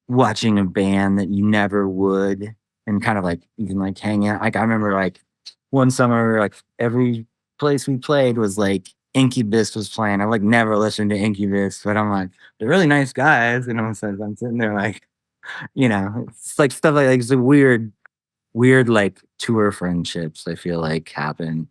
watching a band that you never would, and kind of like you can like hang out. Like I remember like one summer, like every place we played was like Incubus was playing. I like never listened to Incubus, but I'm like, they're really nice guys. And all of a sudden I'm sitting there like, it's like stuff like it's a weird like tour friendships I feel like happen.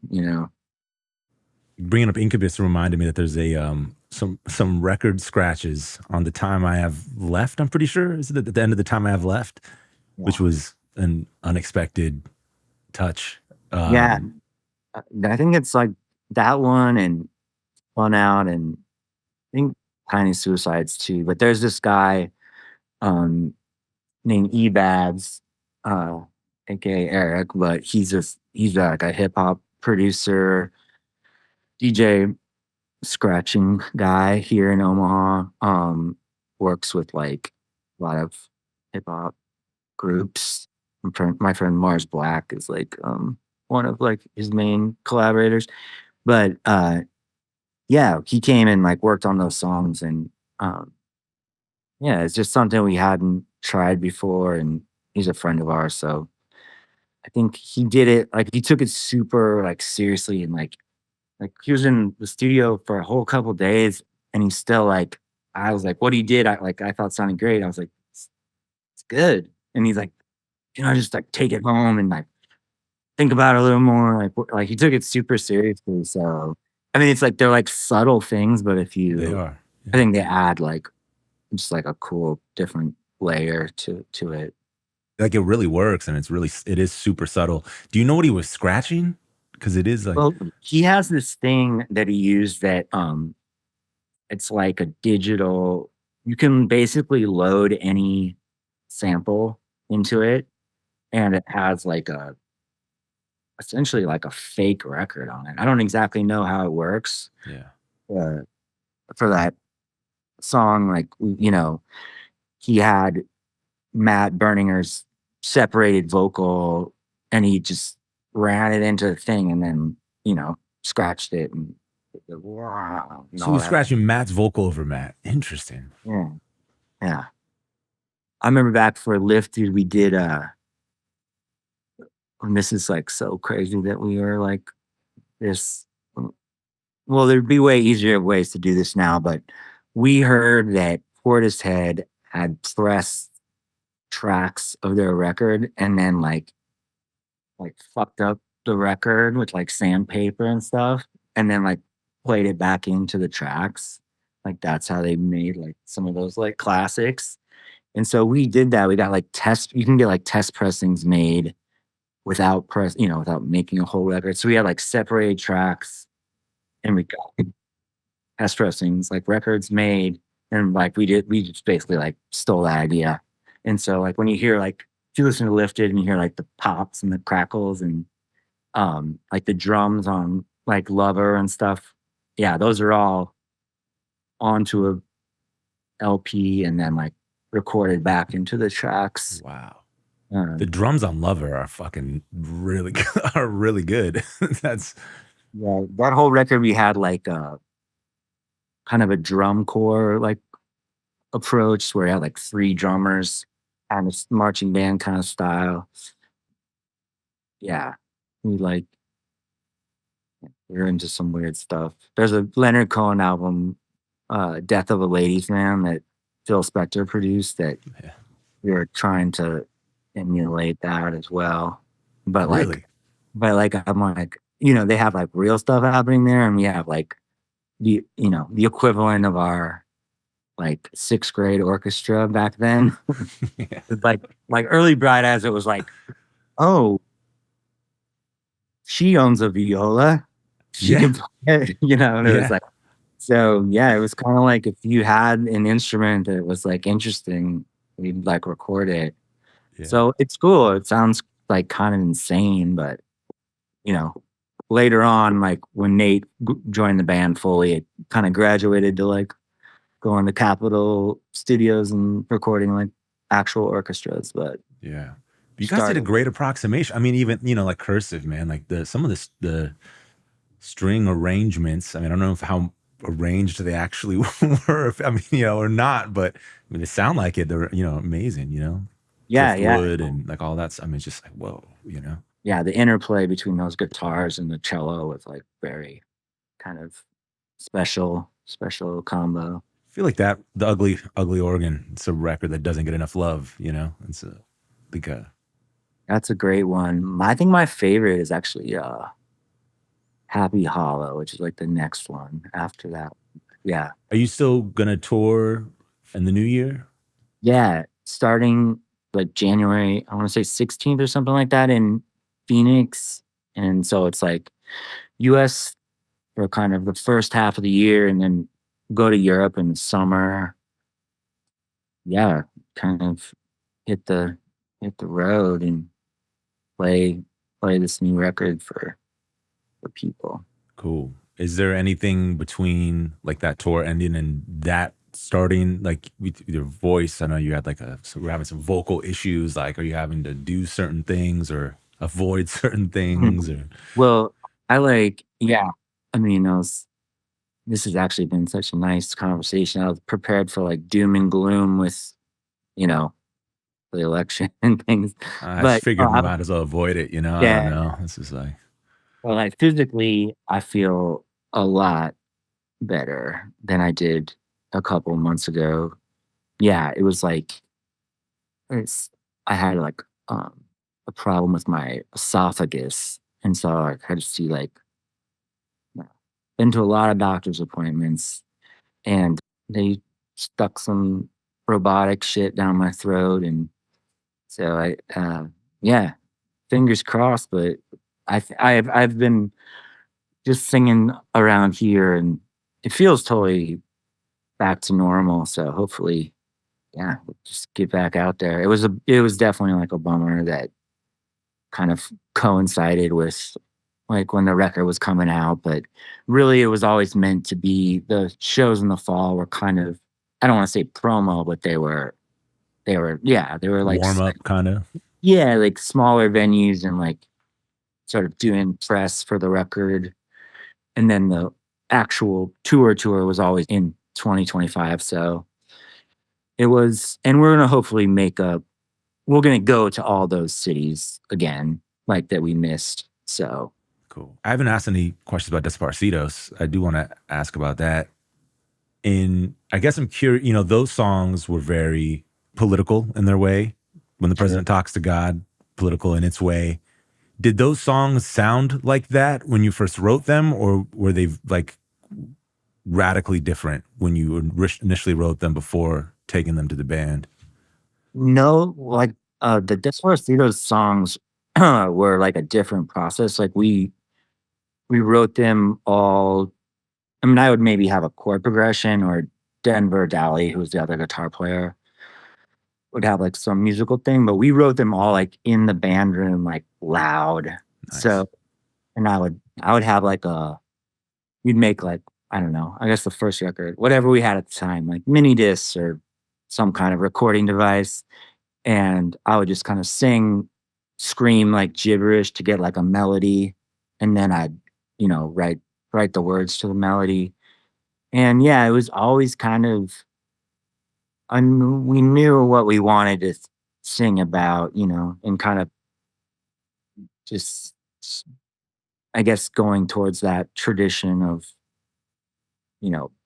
Bringing up Incubus reminded me that there's a some record scratches on the time I have left. I'm pretty sure is it at the end of the time I have left, which Yeah. was an unexpected touch. Yeah. Um, I think it's like that one and Fun Out and I think Tiny Suicides too. But there's this guy um named Ebabs, uh, aka Eric, but he's like a hip hop producer, DJ scratching guy here in Omaha. Works with like a lot of hip hop groups. My friend Mars Black is like one of like his main collaborators. But yeah, he came and like worked on those songs and um yeah, it's just something we hadn't tried before and he's a friend of ours, so I think he did it like he took it super like seriously and like he was in the studio for a whole couple days and he's still like I was like, what he did, I thought sounded great. I was like, it's good. And he's like, just like take it home and like think about it a little more. Like he took it super seriously. So I mean it's like they're like subtle things, but they are. I Yeah. think they add like just like a cool different layer to it. Like it really works, and it is super subtle. Do you know what he was scratching? Because it is like Well, he has this thing that he used that it's like a digital you can basically load any sample into it and it has like a essentially like a fake record on it. I don't exactly know how it works yeah. uh, for that song. Like he had Matt Berninger's separated vocal and he just ran it into the thing and then scratched it and wow and So he all was that. scratching Matt's vocal over Matt. Interesting. Yeah, yeah. I remember back for Lifted, we did and this is like so crazy that we are like this. Well, there'd be way easier ways to do this now, but we heard that Portishead had pressed tracks of their record and then like fucked up the record with like sandpaper and stuff, and then like played it back into the tracks. Like that's how they made like some of those like classics. And so we did that. We got like test. You can get like test pressings made without without making a whole record. So we had like separated tracks, and we got test pressings, like records made, and like we just basically like stole that idea. And so like when you hear like if you listen to Lifted and you hear like the pops and the crackles and like the drums on like Lover and stuff, yeah, those are all onto a LP and then like recorded back into the tracks. Wow. Uh, The drums on Lover are fucking really are really good. That's yeah, that whole record we had like kind of a drum corps like approach where we had like three drummers and a marching band kind of style. Yeah, we like we're into some weird stuff. There's a Leonard Cohen album, Death of a Ladies Man, that Phil Spector produced that yeah. we were trying to emulate that as well. But Really? like I'm like, they have like real stuff happening there, and we have like the equivalent of our like sixth grade orchestra back then. Yeah. It's like early Bright Eyes, it was like, oh, she owns a viola. She Yeah. can play it, and it was Yeah. like, so yeah, it was kind of like if you had an instrument that was like interesting, we'd like record it. Yeah. So it's cool. It sounds like kind of insane, but you know, later on, like when Nate joined the band fully, it kind of graduated to like going to Capitol Studios and recording like actual orchestras. But Yeah. You guys did a started, great approximation. I mean, even, like Cursive, man, like some of the string arrangements. I mean, I don't know if how arranged they actually were, I mean, or not, but I mean, they sound like it. They're, amazing, yeah, driftwood and like all that. I mean, it's just like, whoa. yeah. The interplay between those guitars and the cello was like very kind of special combo. I feel like that the ugly organ. It's a record that doesn't get enough love. It's a like That's a great one. I think my favorite is actually Happy Hollow, which is like the next one after that. Yeah. Are you still gonna tour in the new year? Yeah. Starting like January, I want to say 16th or something like that in Phoenix. And so it's like US for kind of the first half of the year and then go to Europe in the summer. Yeah. Kind of hit the road and play this new record for people. Cool. Is there anything between like that tour ending and that starting, like with your voice? I know you had so we're having some vocal issues. Like, are you having to do certain things or avoid certain things or? Well, yeah. I mean, this has actually been such a nice conversation. I was prepared for like doom and gloom with, you know, the election and things. I just But figured we might as well avoid it. I don't yeah, know. This is like, well, like physically, I feel a lot better than I did a couple months ago. Yeah, it was like it's. I had like a problem with my esophagus, and so I had to see like been to a lot of doctor's appointments, and they stuck some robotic shit down my throat, and so yeah, fingers crossed. But I've been just singing around here, and it feels totally back to normal. So hopefully, yeah, we'll just get back out there. It was definitely like a bummer that kind of coincided with like when the record was coming out, but really it was always meant to be the shows in the fall were kind of I don't want to say promo, but they were like warm up kind of. yeah, like smaller venues and like sort of doing press for the record. And then the actual tour was always in 2025. So it was, and we're gonna hopefully we're gonna go to all those cities again. like that we missed. So Cool. I haven't asked any questions about Desaparecidos. I do want to ask about that. I guess I'm curious, those songs were very political in their way. When the sure. president talks to God, political in its way. Did those songs sound like that when you first wrote them, or were they like radically different when you initially wrote them before taking them to the band? No, like the Desperados songs were like a different process. Like we wrote them all. I mean, I would maybe have a chord progression, or Denver Dally, who's the other guitar player, would have like some musical thing, but we wrote them all like in the band room, like loud. Nice. So, and I would have like we'd make like, I don't know, I guess the first record, whatever we had at the time, like mini discs or some kind of recording device. And I would just kind of scream like gibberish to get like a melody. And then I'd, write the words to the melody. And yeah, it was always kind of, we knew what we wanted to sing about, and kind of just, s- I guess, going towards that tradition of,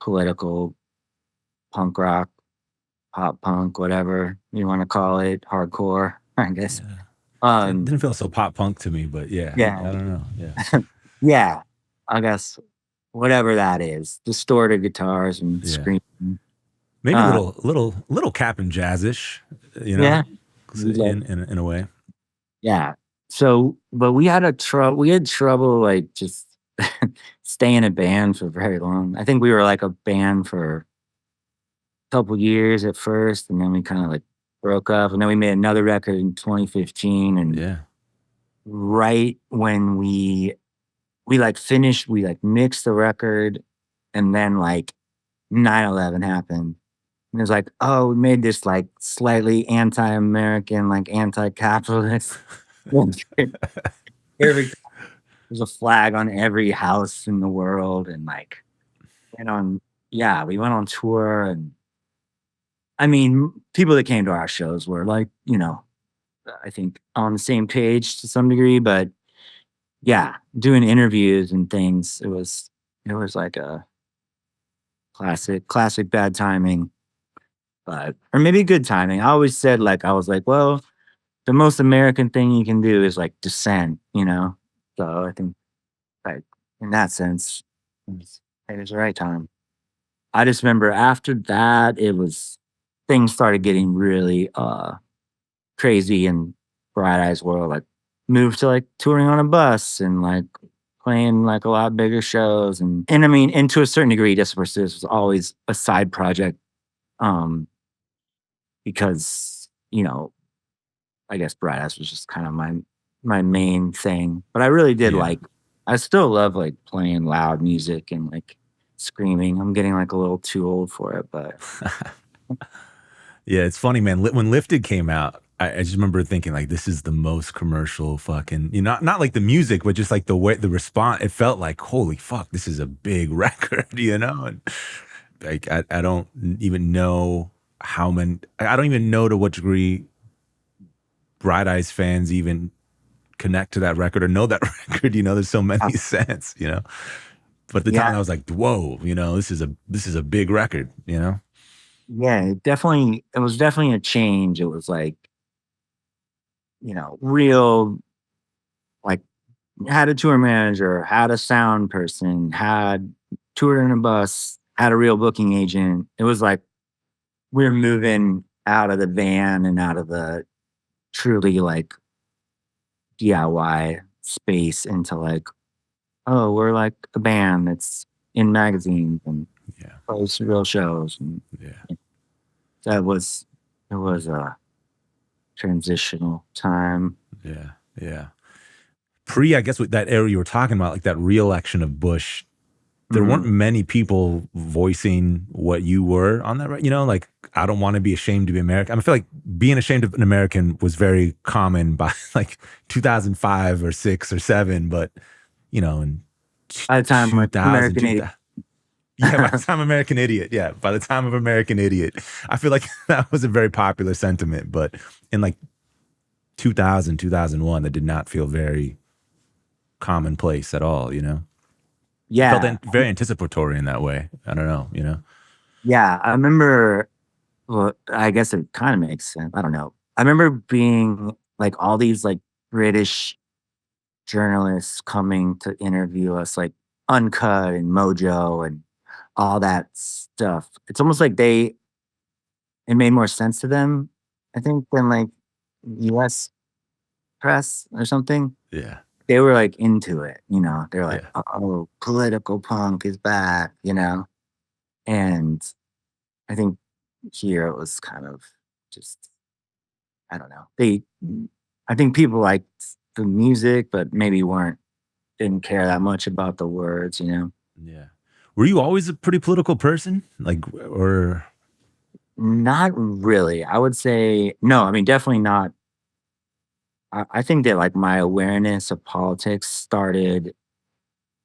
political punk rock, pop punk, whatever you want to call it, hardcore, I guess. Yeah. It Um, didn't feel so pop punk to me, but yeah, yeah, I don't know. Yeah. yeah, I guess whatever that is, distorted guitars and Yeah. screaming. Maybe a Uh, little cap and jazzish, you know, yeah, we love, in a way. yeah. So, but we had trouble like just staying in a band for very long. I think we were like a band for a couple years at first, and then we kind of like broke up, and then we made another record in 2015, and Yeah. right when we like finished, we like mixed the record, and then like 9/11 happened. And it was like, oh, we made this like slightly anti-American, like anti-capitalist. Every There's a flag on every house in the world, and like went on, yeah, we went on tour, and I mean, people that came to our shows were like, I think on the same page to some degree, but yeah, doing interviews and things, it was like a classic bad timing, but or maybe good timing. I always said like I was like, well, the most American thing you can do is like dissent. So I think like in that sense, it was the right time. I just remember after that, things started getting really crazy in Bright Eyes world. Like moved to like touring on a bus and like playing like a lot bigger shows, and I mean, and to a certain degree, Disperses was always a side project, um, because I guess Bright Eyes was just kind of my main thing. But I really did Yeah. like, I still love like playing loud music and like screaming. I'm getting like a little too old for it, but Yeah, it's funny, man. When Lifted came out, I just remember thinking like, this is the most commercial fucking, not like the music, but just like the way the response. It felt like, holy fuck, this is a big record, And like, I don't even know how many. I don't even know to what degree Bright Eyes fans even connect to that record or know that record. There's so uh, many cents. But at the yeah, time, I was like, whoa, this is a big record. yeah, it was definitely a change. It was like, real, like, had a tour manager, had a sound person, had toured in a bus, had a real booking agent. It was like we're moving out of the van and out of the truly like DIY space into like, oh, we're like a band that's in magazines and Yeah, plays real shows, and yeah, that was it was a transitional time. yeah, yeah. I guess with that era you were talking about, like that re-election of Bush, there weren't Mhm. many people voicing what you were on that, right? Like, I don't want to be ashamed to be American. I feel like being ashamed of an American was very common by like 2005 or six or seven, but in By the time like 2000, American Idiot. yeah, by the time American Idiot, yeah, by the time of American Idiot, I feel like that was a very popular sentiment. But in like 2000, 2001 that did not feel very commonplace at all, you know? It felt Yeah. very anticipatory in that way. I don't know, you know? Yeah. I remember, well, I guess it kind of makes sense. I don't know. I remember being like all these like British journalists coming to interview us, like Uncut and Mojo and all that stuff. It's almost like it made more sense to them, I think, than like US press or something. Yeah. They were like into it, you know. They're like, Yeah. oh, political punk is back, you know. And I think here it was kind of just, I don't know. I think people liked the music, but maybe didn't care that much about the words, you know. Yeah. Were you always a pretty political person? Like, or Not really. I would say no. I mean, definitely not. I think that like my awareness of politics started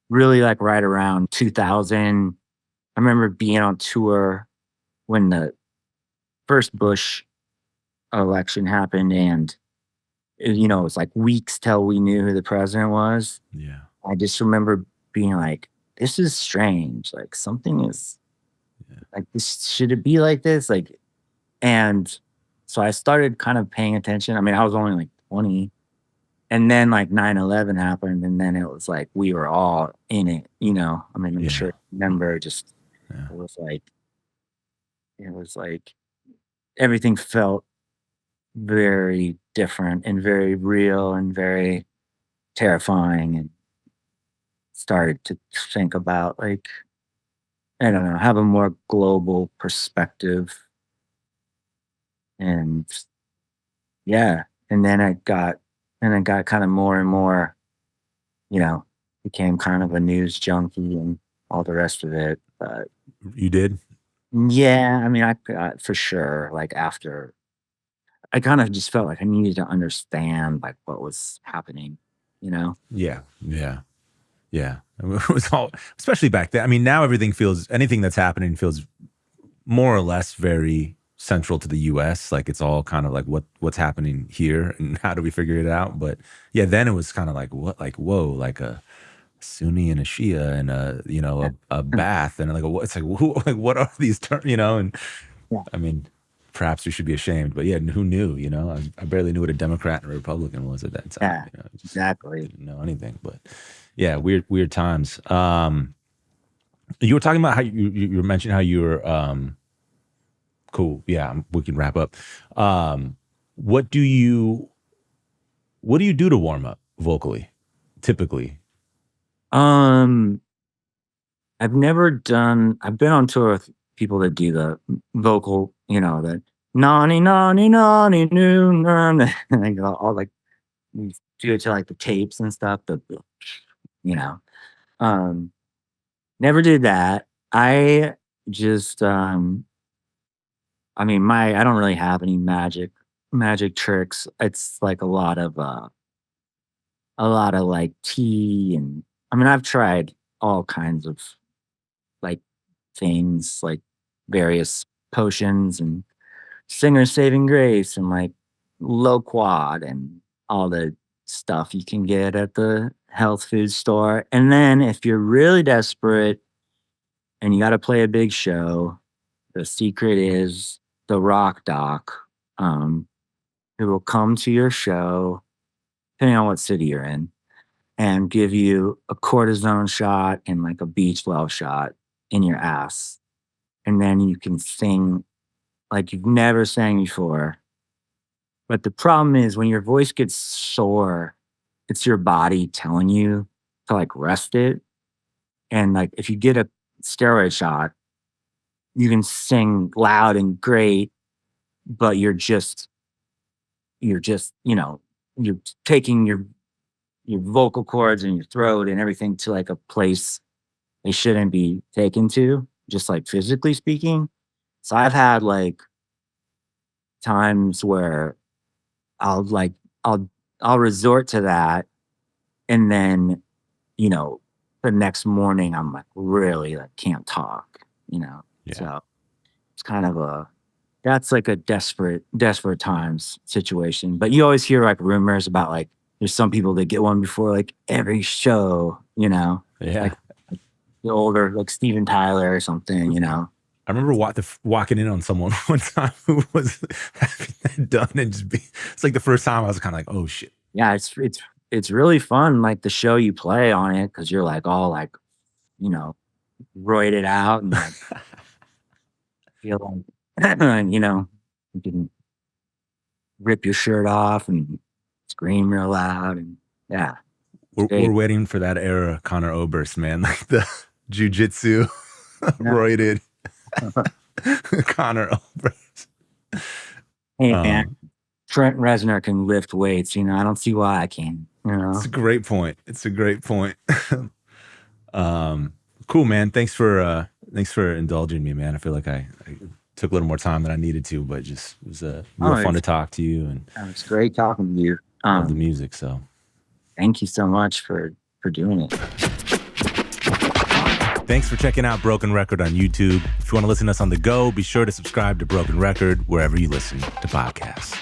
really like right around 2000. I remember being on tour when the first Bush election happened, and you know, it was like weeks till we knew who the president was. yeah. I just remember being like, "This is strange. Like something is Yeah. like this. Should it be like this?" Like, and so I started kind of paying attention. I mean, I was only like 20. And then like 9/11 happened, and then it was like we were all in it, you know. I mean, I'm Yeah. sure you remember just Yeah. it was like it was like everything felt very different and very real and very terrifying, and started to think about like, I don't know, have a more global perspective. And yeah, and then I got kind of more and more, you know, became kind of a news junkie and all the rest of it. But You did? yeah, I mean, I got for sure. Like after, I kind of just felt like I needed to understand like what was happening, you know? Yeah. Yeah. Yeah. It was all, especially back then. I mean, now everything feels, anything that's happening feels more or less very central to the US. Like it's all kind of like what's happening here and how do we figure it out? But yeah, then it was kind of like what, like, whoa, like a Sunni and a Shia and a, you know, Yeah, a Ba'ath and like a, it's like, who, like, what are these terms, you know? And yeah, I mean, perhaps we should be ashamed, but yeah, who knew, you know? I barely knew what a Democrat and a Republican was at that time, yeah, you know, I just exactly. didn't know anything, but yeah, weird times. You were talking about how you were mentioning how you were, cool. Yeah, we can wrap up. Um, what do you what do you do to warm up vocally, typically? Um, I've been on tour with people that do the vocal, you know, that nani nani nani noo nan, and they go all like you do it to like the tapes and stuff, you know. Um, Never did that. Just I mean, I don't really have any magic tricks. It's like a lot of like tea, and I mean, I've tried all kinds of like things, like various potions and singer saving grace and like low quad and all the stuff you can get at the health food store. And then if you're really desperate and you got to play a big show, the secret is the rock doc, um, who will come to your show, depending on what city you're in, and give you a cortisone shot and like a B12 shot in your ass. And then you can sing like you've never sang before. But the problem is when your voice gets sore, it's your body telling you to like rest it. And like if you get a steroid shot, you can sing loud and great, but you know, you're taking your vocal cords and your throat and everything to like a place they shouldn't be taken to, just like physically speaking. So I've had like times where I'll like I'll I'll resort to that, and then, you know, the next morning I'm like really like can't talk, you know. Yeah. So it's kind of a that's like a desperate times situation. But you always hear like rumors about like there's some people that get one before like every show, Yeah. like the older like Steven Tyler or something, I remember walking in on someone one time who was having that done and it's like the first time I was kind of like, oh shit. Yeah, it's really fun, like the show you play on it, because you're like all like, roided out and like feel like you can rip your shirt off and scream real loud and yeah. We're waiting for that era, Conor Oberst, man. Like the jujitsu roided Conor Oberst. Hey man, Trent Reznor can lift weights, I don't see why I can, It's a great point. Cool, man. Thanks for indulging me, man. I feel like I took a little more time than I needed to, but just it was real fun to talk to you, and it's great talking to you. Love the music. So thank you so much for doing it. Thanks for checking out Broken Record on YouTube. If you want to listen to us on the go, be sure to subscribe to Broken Record wherever you listen to podcasts.